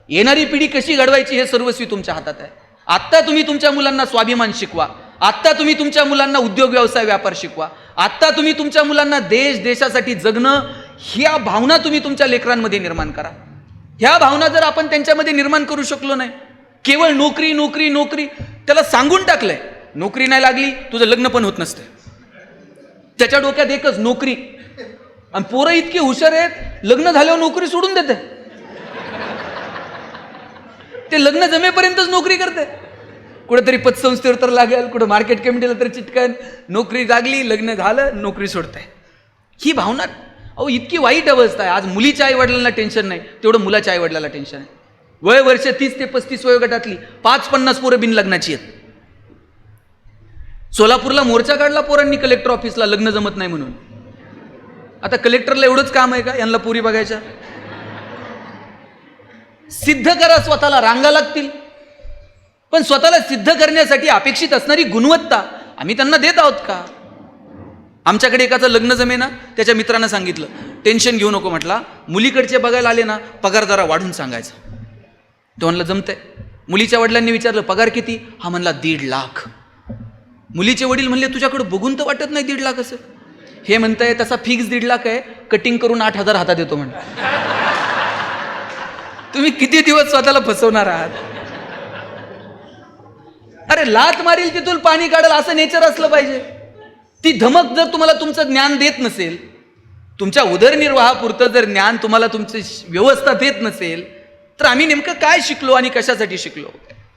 येणारी पिढी कशी घडवायची हे सर्वस्वी तुमच्या हातात आहे. आत्ता तुम्ही तुमच्या मुलांना स्वाभिमान शिकवा, आत्ता तुम्ही तुमच्या मुलांना उद्योग व्यवसाय व्यापार शिकवा, आत्ता तुम्ही तुमच्या मुलांना देशासाठी जगणं ह्या भावना तुम्ही तुमच्या लेकरांमध्ये निर्माण करा. ह्या भावना जर आपण त्यांच्यामध्ये निर्माण करू शकलो नाही, केवळ नोकरी नोकरी नोकरी, त्याला सांगून टाकलंय नोकरी नाही लागली तुझं लग्न पण होत नसतं. त्याच्या डोक्यात एकच नोकरी. आणि पोरं इतकी हुशार आहेत, लग्न झाल्यावर नोकरी सोडून देते. ते लग्न जमेपर्यंतच नोकरी करते. कुठेतरी पतसंस्थेवर तर लागेल, कुठं मार्केट कमिटीला तर चिटकन, नोकरी लागली, लग्न झालं, नोकरी सोडताय. ही भावना अहो इतकी वाईट अवस्था आहे. आज मुलीच्या आईवडिलांना टेन्शन नाही तेवढं मुलाच्या आईवडिलाला टेन्शन आहे. वय वर्ष 30 ते 35 वयोगटातली 5-50 पोरं बिन लग्नाची आहेत. सोलापूरला मोर्चा काढला पोरांनी कलेक्टर ऑफिसला, लग्न जमत नाही म्हणून. आता कलेक्टरला एवढंच काम आहे का यांना पोरी बघायच्या? सिद्ध करा स्वतःला, रांगा लागतील, पण स्वतःला सिद्ध करण्यासाठी अपेक्षित असणारी गुणवत्ता आम्ही त्यांना देत आहोत का? आमच्याकडे एकाचं लग्न जमेना, त्याच्या मित्रानं सांगितलं टेन्शन घेऊ नको, म्हटला मुलीकडचे बघायला आले ना पगार जरा वाढून सांगायचा. तो म्हणलं जमतंय. मुलीच्या वडिलांनी विचारलं पगार किती? हा म्हणला 1.5 लाख. मुलीचे वडील म्हणले तुझ्याकडे बघून तर वाटत नाही 1.5 लाख असं. हे म्हणताय तसा फिक्स 1.5 लाख आहे, कटिंग करून 8,000 हातात येतो म्हण. तुम्ही किती दिवस स्वतःला फसवणार आहात? अरे लात मारील तिथून पाणी काढेल असं नेचर असलं पाहिजे. ती धमक जर तुम्हाला तुमचं ज्ञान देत नसेल, तुमच्या उदरनिर्वाहापुरतं जर ज्ञान तुम्हाला तुमची व्यवस्था देत नसेल, तर आम्ही नेमकं काय शिकलो आणि कशासाठी शिकलो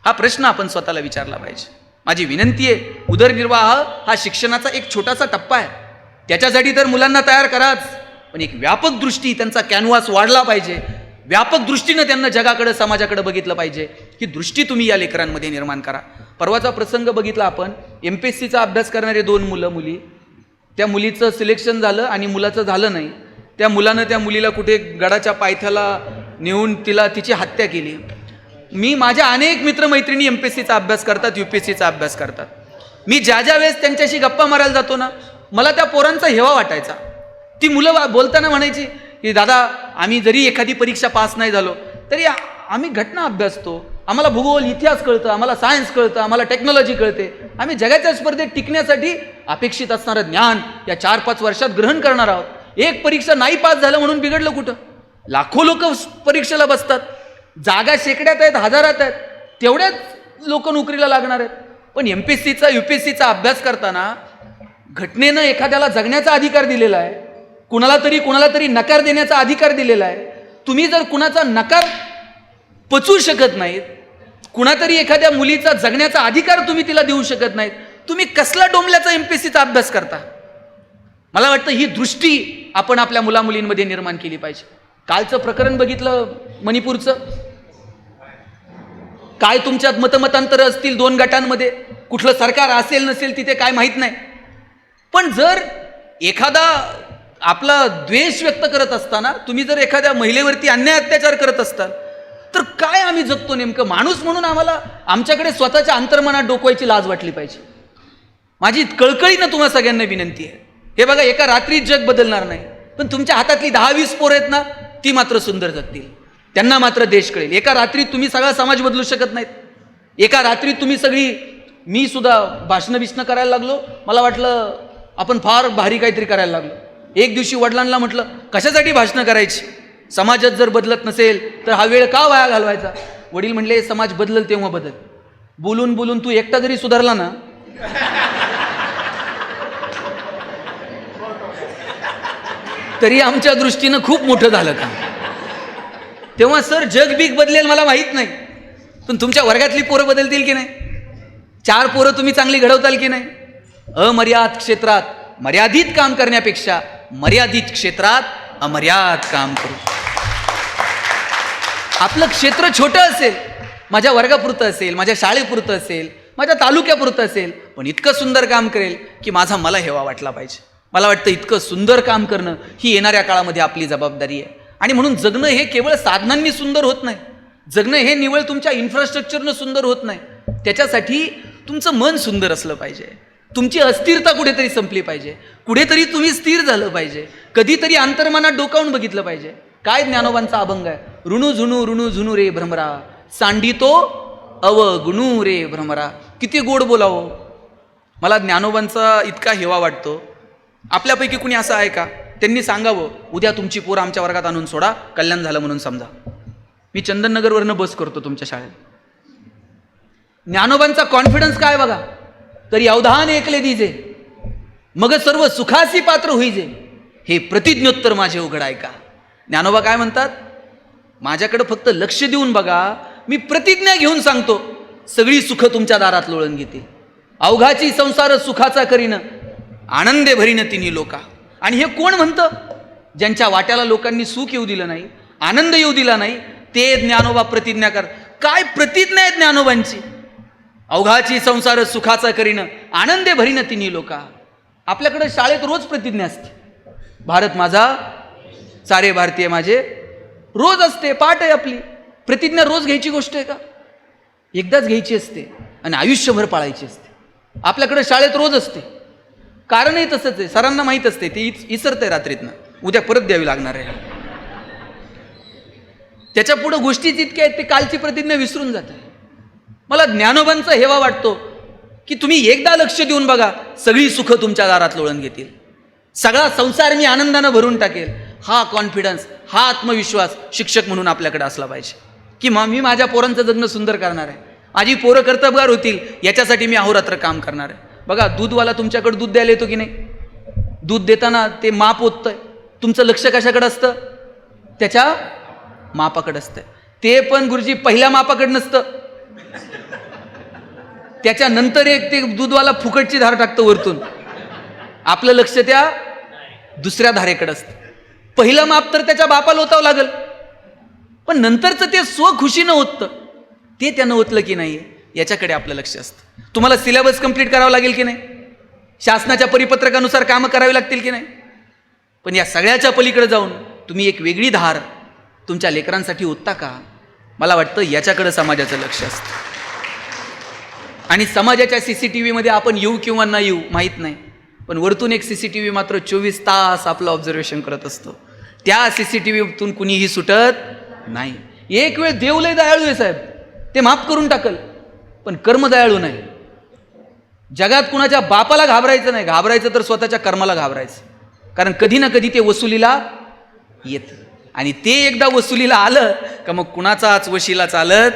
हा प्रश्न आपण स्वतःला विचारला पाहिजे. माझी विनंती आहे, उदरनिर्वाह हा शिक्षणाचा एक छोटासा टप्पा आहे. त्याच्यासाठी तर मुलांना तयार कराच, पण एक व्यापक दृष्टी, त्यांचा कॅनव्हास वाढला पाहिजे. व्यापक दृष्टीनं त्यांना जगाकडे समाजाकडे बघितलं पाहिजे. ही दृष्टी तुम्ही या लेकरांमध्ये निर्माण करा. परवाचा प्रसंग बघितला आपण, MPSCचा अभ्यास करणारे 2 मुलं मुली, त्या मुलीचं सिलेक्शन झालं आणि मुलाचं झालं नाही. त्या मुलानं त्या मुलीला कुठे गडाच्या पायथ्याला नेऊन तिची हत्या केली. मी माझ्या अनेक मित्रमैत्रिणी MPSCचा अभ्यास करतात, UPSCचा अभ्यास करतात. मी ज्या वेळेस त्यांच्याशी गप्पा मारायला जातो ना, मला त्या पोरांचा हेवा वाटायचा. ती मुलं बोलताना म्हणायची की दादा आम्ही जरी एखादी परीक्षा पास नाही झालो तरी आम्ही घटना अभ्यासतो, आम्हाला भूगोल इतिहास कळतं, आम्हाला सायन्स कळतं, आम्हाला टेक्नॉलॉजी कळते. आम्ही जगाच्या स्पर्धेत टिकण्यासाठी अपेक्षित असणारं ज्ञान या 4-5 वर्षात ग्रहण करणार आहोत. एक परीक्षा नाही पास झालं म्हणून बिघडलं कुठं? लाखो लोक परीक्षेला बसतात, जागा शेकड्यात आहेत, हजारात आहेत, तेवढ्याच लोक नोकरीला लागणार आहेत. पण MPSCचा UPSCचा अभ्यास करताना घटनेनं एखाद्याला जगण्याचा अधिकार दिलेला आहे, कुणाला तरी नकार देण्याचा अधिकार दिलेला आहे. तुम्ही जर कुणाचा नकार पचवू शकत नाहीत, कुणातरी एखाद्या मुलीचा जगण्याचा अधिकार तुम्ही तिला देऊ शकत नाहीत, तुम्ही कसला डोंबल्याचा MPSCचा अभ्यास करता? मला वाटतं ही दृष्टी आपण आपल्या मुलामुलींमध्ये निर्माण केली पाहिजे. कालचं प्रकरण बघितलं मणिपूरचं, काय तुमच्यात मतमतांतर असतील 2 गटांमध्ये, कुठलं सरकार असेल नसेल तिथे काय माहीत नाही, पण जर एखादा आपला द्वेष व्यक्त करत असताना तुम्ही जर एखाद्या महिलेवरती अन्याय अत्याचार करत असताल तर काय आम्ही जगतो नेमकं? माणूस म्हणून आम्हाला आमच्याकडे स्वतःच्या अंतर्मनात डोकवायची लाज वाटली पाहिजे. माझी कळकळीनं तुम्हा सगळ्यांना विनंती आहे. हे बघा, एका रात्रीत जग बदलणार नाही, पण तुमच्या हातातली 10-20 पोरं आहेत ना, ती मात्र सुंदर जगतील. त्यांना मात्र देश कळेल. एका रात्रीत तुम्ही सगळा समाज बदलू शकत नाहीत. एका रात्रीत तुम्ही सगळी, मी सुद्धा भाषणं करायला लागलो, मला वाटलं आपण फार भारी काहीतरी करायला लागलो. एक दिवशी वडिलांना म्हटलं, कशासाठी भाषणं करायची, समाजात जर बदलत नसेल तर हा वेळ का वाया घालवायचा. वडील म्हणले, समाज बदलल तेव्हा बदल. बोलून बोलून तू एकटा जरी सुधारला ना, तरी आमच्या दृष्टीनं खूप मोठं झालं का. तेव्हा सर जग बीग बदलेल मला माहीत नाही, पण तुमच्या वर्गातली पोरं बदलतील की नाही. 4 पोरं तुम्ही चांगली घडवताल की नाही. अमर्याद क्षेत्रात मर्यादित काम करण्यापेक्षा मर्यादित क्षेत्रात अमर्याद काम करू. आपलं क्षेत्र छोटं असेल, माझ्या वर्गापुरतं असेल, माझ्या शाळेपुरतं असेल, माझ्या तालुक्यापुरतं असेल, पण इतकं सुंदर काम करेल की माझा मला हेवा वाटला पाहिजे. मला वाटतं इतकं सुंदर काम करणं ही येणाऱ्या काळामध्ये आपली जबाबदारी आहे. आणि म्हणून जगणं हे केवळ साधनांनी सुंदर होत नाही. जगणं हे निवळ तुमच्या इन्फ्रास्ट्रक्चरनं सुंदर होत नाही. त्याच्यासाठी तुमचं मन सुंदर असलं पाहिजे. तुमची अस्थिरता कुठेतरी संपली पाहिजे. कुठेतरी तुम्ही स्थिर झालं पाहिजे. कधीतरी अंतर्मनात डोकावून बघितलं पाहिजे. काय ज्ञानोबांचा अभंग आहे, ऋणू झुनू रे भ्रमरा, सांडितो अवगुणू रे भ्रमरा. किती गोड बोलावं. मला ज्ञानोबांचा इतका हेवा वाटतो. आपल्यापैकी कुणी असं आहे का, त्यांनी सांगावं, उद्या तुमची पोरं आमच्या वर्गात आणून सोडा, कल्याण झालं म्हणून समजा. मी चंदननगरवरनं बस करतो तुमच्या शाळेत. ज्ञानोबांचा कॉन्फिडन्स काय बघा. तरी अवधान ऐकले दीजे, मग सर्व सुखासी पात्र होईजे, हे प्रतिज्ञोत्तर माझे उघड ऐका. ज्ञानोबा काय म्हणतात, माझ्याकडे फक्त लक्ष देऊन बघा, मी प्रतिज्ञा घेऊन सांगतो, सगळी सुख तुमच्या दारात लोळून घेतील. अवघाची संसार सुखाचा करीन, आनंदे भरीन तिन्ही लोका. आणि हे कोण म्हणतं, ज्यांच्या वाट्याला लोकांनी सुख येऊ दिलं नाही, आनंद येऊ दिला नाही, ते ज्ञानोबा प्रतिज्ञा कर. काय प्रतिज्ञा आहे ज्ञानोबांची. अवघाची संसार सुखाचा करीन, आनंदे भरीन तिन्ही लोका. आपल्याकडे शाळेत रोज प्रतिज्ञा असते, भारत माझा, सारे भारतीय माझे, रोज असते, पाठ आहे आपली. प्रतिज्ञा रोज घ्यायची गोष्ट आहे का, एकदाच घ्यायची असते आणि आयुष्यभर पाळायची असते. आपल्याकडे शाळेत रोज असते, कारणही तसंच आहे, सरांना माहीत असते, ते इसरतंय रात्रीतनं, उद्या परत द्यावी लागणार आहे. त्याच्या पुढं गोष्टी जितक्या आहेत ते कालची प्रतिज्ञा विसरून जाते. मला ज्ञानोबांचा हेवा वाटतो की तुम्ही एकदा लक्ष देऊन बघा, सगळी सुख तुमच्या दारात लोळून घेतील, सगळा संसार मी आनंदानं भरून टाकेल. हा कॉन्फिडन्स, हा आत्मविश्वास शिक्षक म्हणून आपल्याकडे असला पाहिजे की मी माझ्या पोरांचं जगणं सुंदर करणार आहे, माझी पोरं कर्तबगार होतील, याच्यासाठी मी अहोरात्र काम करणार आहे. बघा, दूधवाला तुमच्याकडे दूध द्यायला येतो की नाही, दूध देताना ते माप ओततंय, तुमचं लक्ष कशाकडे असतं, त्याच्या मापाकडे असतं. ते पण गुरुजी पहिल्या मापाकडे नसतं, त्याच्यानंतर एक ते दूधवाला फुकटची धार टाकतं वरतून. आपलं लक्ष त्या दुसऱ्या धारेकडे असतं. पहिलं माप तर त्याच्या बापाला ओतावं लागल, पण नंतरचं ते स्वखुशीनं ओततं, ते त्यानं ओतलं की नाही याच्याकडे आपलं लक्ष असतं. तुम्हाला सिलेबस कंप्लीट करावं लागेल की नाही, शासनाच्या परिपत्रकानुसार कामं करावी लागतील की नाही, पण या सगळ्याच्या पलीकडे जाऊन तुम्ही एक वेगळी धार तुमच्या लेकरांसाठी ओतता का. मला वाटतं याच्याकडे समाजाचं लक्ष असतं. आणि समाजाच्या CCTV मध्ये आपण येऊ किंवा न येऊ माहीत नाही, पण वरतून एक CCTV मात्र 24 तास आपलं ऑब्झर्वेशन करत असतो. त्या CCTVतून कुणीही सुटत नाही. एक वेळ देव लय दयाळू आहे साहेब, ते माफ करून टाकल, पण कर्म दयाळू नाही. जगात कुणाच्या बापाला घाबरायचं नाही, घाबरायचं तर स्वतःच्या कर्माला घाबरायचं, कारण कधी ना कधी ते वसुलीला येतं. आणि ते एकदा वसुलीला आलं का मग कुणाचाच वशिला चालत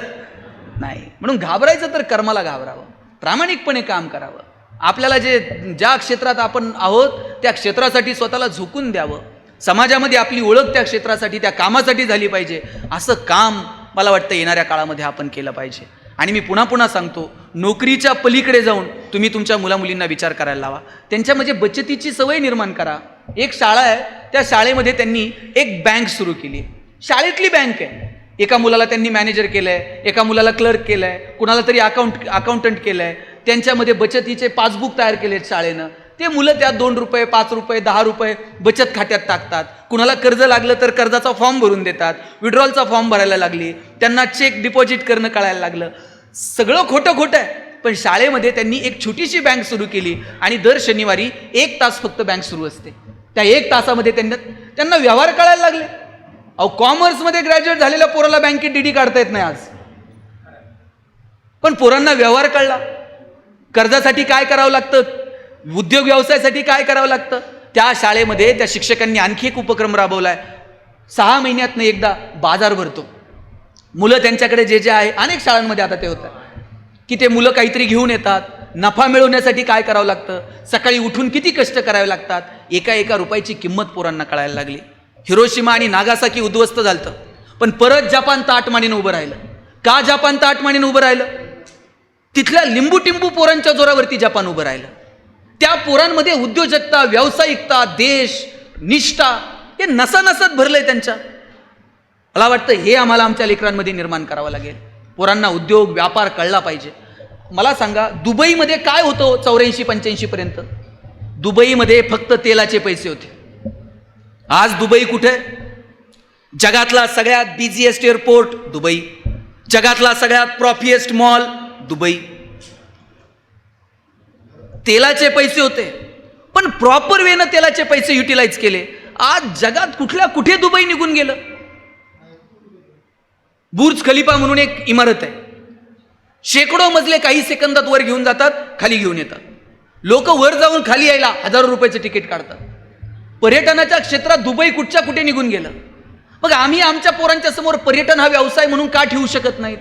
नाही. म्हणून घाबरायचं तर कर्माला घाबरावं, प्रामाणिकपणे काम करावं. आपल्याला ज्या क्षेत्रात आपण आहोत त्या क्षेत्रासाठी स्वतःला झोकून द्यावं. समाजामध्ये आपली ओळख त्या क्षेत्रासाठी, त्या कामासाठी झाली पाहिजे. असं काम मला वाटतं येणाऱ्या काळामध्ये आपण केलं पाहिजे. आणि मी पुन्हा पुन्हा सांगतो, नोकरीच्या पलीकडे जाऊन तुम्ही तुमच्या मुलामुलींना विचार करायला लावा. त्यांच्यामध्ये बचतीची सवय निर्माण करा. एक शाळा आहे, त्या शाळेमध्ये त्यांनी एक बँक सुरू केली, शाळेतली बँक आहे. एका मुलाला त्यांनी मॅनेजर केलंय, एका मुलाला क्लर्क केलंय, कुणाला तरी अकाउंटंट केलंय. त्यांच्यामध्ये बचतीचे पासबुक तयार केलेत शाळेनं. ते मुलं त्यात 2 रुपये, 5 रुपये, 10 रुपये बचत खात्यात टाकतात. कुणाला कर्ज लागलं तर कर्जाचा फॉर्म भरून देतात. विड्रॉलचा फॉर्म भरायला लागली, त्यांना चेक डिपॉझिट करणं कळायला लागलं. सगळं खोटं खोटं आहे, पण शाळेमध्ये त्यांनी एक छोटीशी बँक सुरू केली आणि दर शनिवारी 1 तास फक्त बँक सुरू असते. त्या 1 तासामध्ये त्यांना व्यवहार कळायला लागले. अहो, कॉमर्समध्ये ग्रॅज्युएट झालेल्या पोराला बँकेत डीडी काढता येत नाही आज, पण पोरांना व्यवहार कळला. कर्जासाठी काय करावं लागतं, उद्योग व्यवसायासाठी काय करावं लागतं. त्या शाळेमध्ये त्या शिक्षकांनी आणखी एक उपक्रम राबवलाय. 6 महिन्यातनं एकदा बाजार भरतो. मुलं त्यांच्याकडे जे आहे, अनेक शाळांमध्ये आता ते होतं की ते मुलं काहीतरी घेऊन येतात. नफा मिळवण्यासाठी काय करावं लागतं, सकाळी उठून किती कष्ट करावे लागतात, एका रुपयाची किंमत पोरांना कळायला लागली. हिरोशिमा आणि नागासाकी उद्ध्वस्त झालं, पण परत जपान ताटमानेनं उभं राहिलं. का जपान ताटमानेनं उभं राहिलं? तिथल्या लिंबू टिंबू पोरांच्या जोरावरती जपान उभं राहिलं. त्या पोरांमध्ये उद्योजकता, व्यावसायिकता, देश निष्ठा हे नसानसत भरलंय त्यांच्या. मला वाटतं हे आम्हाला आमच्या लेकरांमध्ये निर्माण करावं लागेल. पोरांना उद्योग व्यापार कळला पाहिजे. मला सांगा, दुबईमध्ये काय होतं 84-85 पर्यंत? दुबईमध्ये फक्त तेलाचे पैसे होते. आज दुबई कुठे? जगातला सगळ्यात बिझिएस्ट एअरपोर्ट दुबई, जगातला सगळ्यात प्रॉफिएस्ट मॉल दुबई. तेलाचे पैसे होते, पण प्रॉपर वेनं तेलाचे पैसे युटिलाइज केले. आज जगात कुठल्या कुठे दुबई निघून गेलं. बुर्ज खलिफा म्हणून एक इमारत आहे, शेकडो मजले काही सेकंदात वर घेऊन जातात, खाली घेऊन येतात. लोक वर जाऊन खाली यायला हजारो रुपयाचं तिकीट काढतात. पर्यटनाच्या क्षेत्रात दुबई कुठच्या कुठे निघून गेलं. मग आम्ही आमच्या पोरांच्या समोर पर्यटन हा व्यवसाय म्हणून का ठेवू शकत नाहीत?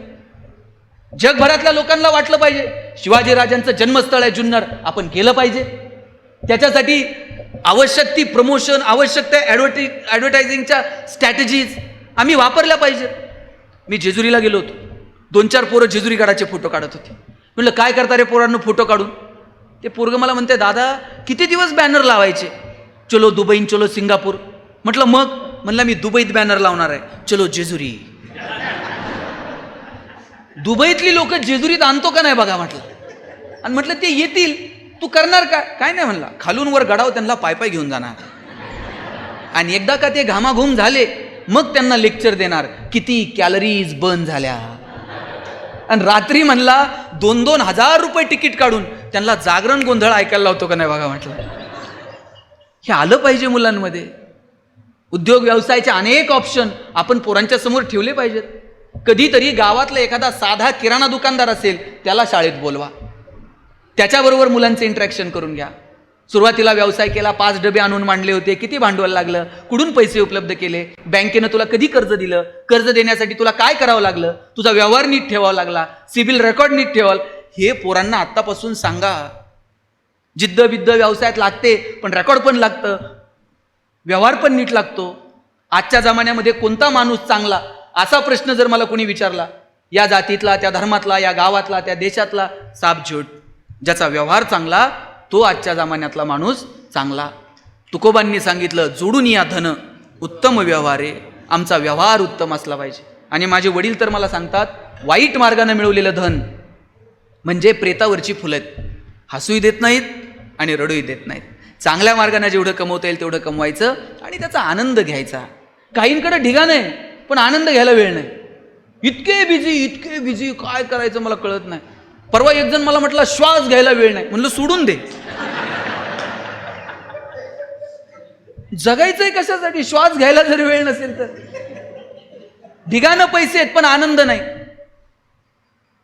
जगभरातल्या लोकांना वाटलं पाहिजे शिवाजीराजांचं जन्मस्थळ आहे जुन्नर, आपण केलं पाहिजे. त्याच्यासाठी आवश्यक ती प्रमोशन, आवश्यक त्या ॲडव्हर्टायझिंगच्या स्ट्रॅटेजीज आम्ही वापरल्या पाहिजेत. मी जेजुरीला गेलो होतो. 2-4 पोरं जेजुरीगडाचे फोटो काढत होते. म्हटलं काय करता रे पोरांनो फोटो काढून? ते पोरगं मला म्हणते, दादा किती दिवस बॅनर लावायचे, चलो दुबई चलो सिंगापूर. म्हटलं मग? म्हणलं मी दुबईत बॅनर लावणार आहे, चलो जेजुरी. दुबईतली लोक जेजुरीत आणतो का नाही बघा म्हटलं. आणि म्हटलं ते येतील, तू करणार काय नाही म्हणला. खालून वर गडाव त्यांना पाय घेऊन जाणार, आणि एकदा का ते घामाघूम झाले मग त्यांना लेक्चर देणार किती कॅलरीज बर्न झाल्या. आणि रात्री म्हणला 2-2 हजार रुपये तिकीट काढून त्यांना जागरण गोंधळ ऐकायला लावतो का नाही बघा म्हटलं. हे आलं पाहिजे मुलांमध्ये. उद्योग व्यवसायाचे अनेक ऑप्शन आपण पोरांच्या समोर ठेवले पाहिजेत. कधीतरी गावातला एखादा साधा किराणा दुकानदार असेल त्याला शाळेत बोलवा, त्याच्याबरोबर मुलांचे इंटरॅक्शन करून घ्या. सुरुवातीला व्यवसाय केला, 5 डबे आणून मांडले होते, किती भांडवल लागलं, कुठून पैसे उपलब्ध केले, बँकेनं तुला कधी कर्ज दिलं, कर्ज देण्यासाठी तुला काय करावं लागलं, तुझा व्यवहार नीट ठेवावा लागला, सिबिल रेकॉर्ड नीट ठेवाल, हे पोरांना आत्तापासून सांगा. जिद्द बिद्द व्यवसायात लागते, पण रेकॉर्ड पण लागतं, व्यवहार पण नीट लागतो. आजच्या जमान्यामध्ये कोणता माणूस चांगला असा प्रश्न जर मला कोणी विचारला, या जातीतला, त्या धर्मातला, या गावातला, त्या देशातला, सापझोट. ज्याचा व्यवहार चांगला तो आजच्या जमान्यातला माणूस चांगला. तुकोबांनी सांगितलं, जोडून या धन उत्तम व्यवहारे. आमचा व्यवहार उत्तम असला पाहिजे. आणि माझे वडील तर मला सांगतात, वाईट मार्गाने मिळवलेलं धन म्हणजे प्रेतावरची फुलं आहेत, हसूही देत नाहीत आणि रडूही देत नाहीत. चांगल्या मार्गाने जेवढं कमवता येईल तेवढं कमवायचं आणि त्याचा आनंद घ्यायचा. काहींकडे ढिगा नाही, पण आनंद घ्यायला वेळ नाही. इतके बिझी काय करायचं मला कळत नाही. परवा एक जण मला म्हटलं श्वास घ्यायला वेळ नाही. म्हणलं सोडून दे, जगायचंय कशासाठी? श्वास घ्यायला जर वेळ नसेल तर. ढिगानं पैसे आहेत पण आनंद नाही.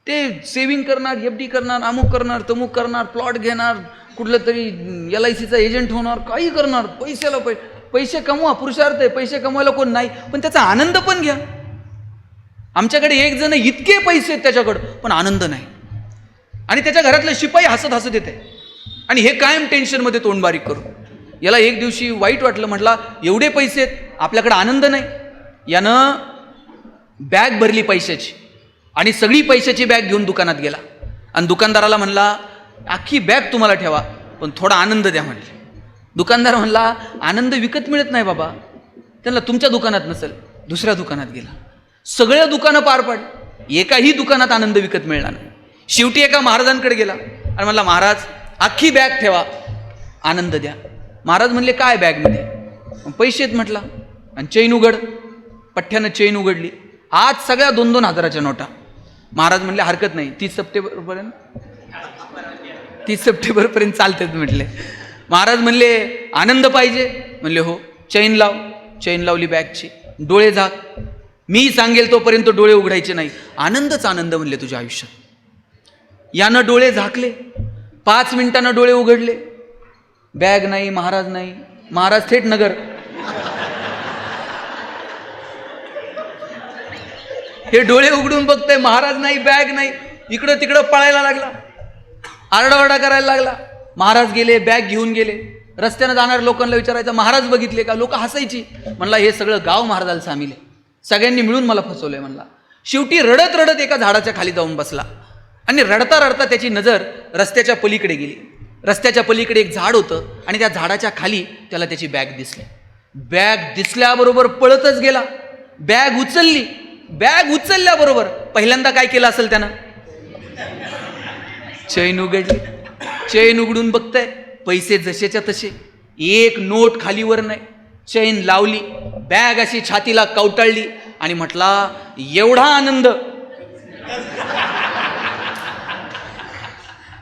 ते सेव्हिंग करणार, FD करणार, अमुक करणार, तमुक करणार, प्लॉट घेणार, कुठलं तरी LICचा एजंट होणार, काही करणार. पैशाला पैसे कमवा, पुरुषार्थ आहे, पैसे कमवायला कोण नाही, पण त्याचा आनंद पण घ्या. आमच्याकडे एक जण इतके पैसे आहेत त्याच्याकडं, पण आनंद नाही. आणि त्याच्या घरातले शिपाई हसत येते आणि हे कायम टेन्शनमध्ये तोंड बारीक करू. याला एक दिवशी वाईट वाटलं, म्हटला एवढे पैसे आहेत आपल्याकडे आनंद नाही. यानं बॅग भरली पैशाची आणि सगळी पैशाची बॅग घेऊन दुकानात गेला आणि दुकानदाराला म्हणला, अख्खी बॅग तुम्हाला ठेवा पण थोडा आनंद द्या म्हणले. दुकानदार म्हणला, आनंद विकत मिळत नाही बाबा. त्यांना तुमच्या दुकानात नसेल, दुसऱ्या दुकानात गेला. सगळ्या दुकानं पार पाड, एकाही दुकानात आनंद विकत मिळणार नाही. शेवटी एका महाराजांकडे गेला आणि म्हणला, महाराज अख्खी बॅग ठेवा, आनंद द्या. महाराज म्हणले, काय बॅगमध्ये? पैसे आहेत म्हटला. आणि चैन उघड. पठ्ठ्यानं चैन उघडली, आज सगळ्या 2-2 हजाराच्या नोटा. महाराज म्हणले, हरकत नाही, 30 सप्टेंबरपर्यंत 30 सप्टेंबरपर्यंत चालतात म्हटले. महाराज म्हणले आनंद पाहिजे, म्हणले हो. चैन लाव. चैन लावली बॅगची. डोळे झाक. मी सांगेल तोपर्यंत डोळे उघडायचे नाही. आनंदच आनंद म्हणले तुझ्या आयुष्यात. यानं डोळे झाकले. 5 मिनिटानं डोळे उघडले. बॅग नाही, महाराज नाही. महाराज थेट नगर. हे डोळे उघडून बघताय, महाराज नाही, बॅग नाही. इकडं तिकडं पळायला लागला, आरडाओरडा करायला लागला. महाराज गेले, बॅग घेऊन गेले. रस्त्यानं जाणार लोकांना विचारायचं महाराज बघितले का? लोक हसायची. म्हणला हे सगळं गाव महाराजाला सामील आहे, सगळ्यांनी मिळून मला फसवलंय म्हणला. शेवटी रडत रडत एका झाडाच्या खाली जाऊन बसला आणि रडता रडता त्याची नजर रस्त्याच्या पलीकडे गेली. रस्त्याच्या पलीकडे एक झाड होतं आणि त्या झाडाच्या खाली त्याला त्याची बॅग दिसली. बॅग दिसल्याबरोबर पळतच गेला. बॅग उचलली. बॅग उचलल्याबरोबर पहिल्यांदा काय केलं असेल त्यानं? चैन उघडली. चैन उघडून बघताय, पैसे जसेच्या तसे, एक नोट खालीवर नाही. चैन लावली, बॅग अशी छातीला कवटाळली आणि म्हटला एवढा आनंद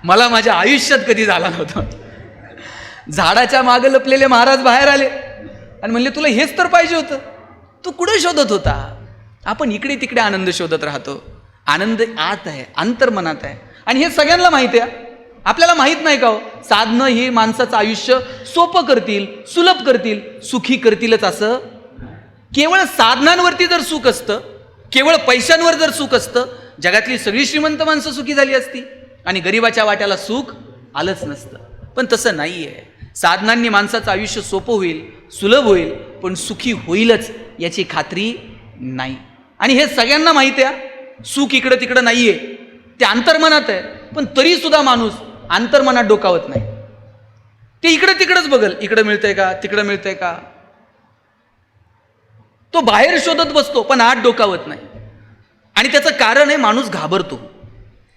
मला माझ्या आयुष्यात कधी झाला नव्हता. झाडाच्या मागे लपलेले महाराज बाहेर आले आणि म्हणले तुला हेच तर पाहिजे होतं, तू कुठे शोधत होता? आपण इकडे तिकडे आनंद शोधत राहतो. आनंद आत आहे, अंतर्मनात आहे. आणि हे सगळ्यांना माहिती आहे. आपल्याला माहित नाही का हो, साधनं ही माणसाचं आयुष्य सोपं करतील, सुलभ करतील, सुखी करतीलच असं? केवळ साधनांवरती जर सुख असतं, केवळ पैशांवर जर सुख असतं, जगातली सगळी श्रीमंत माणसं सुखी झाली असती आणि गरिबाच्या वाट्याला सुख आलंच नसतं. पण तसं नाही आहे. साधनांनी माणसाचं आयुष्य सोपं होईल, सुलभ होईल, पण सुखी होईलच याची खात्री नाही. आणि हे सगळ्यांना माहिती आहे. सुख इकडं तिकडं नाहीये, ते अंतर्मनात आहे. पण तरी सुद्धा माणूस अंतर्मनात डोकावत नाही. ते इकडं तिकडंच बघल, इकडं मिळतंय का, तिकडं मिळतंय का. तो बाहेर शोधत बसतो पण आत डोकावत नाही. आणि त्याचं कारण आहे माणूस घाबरतो.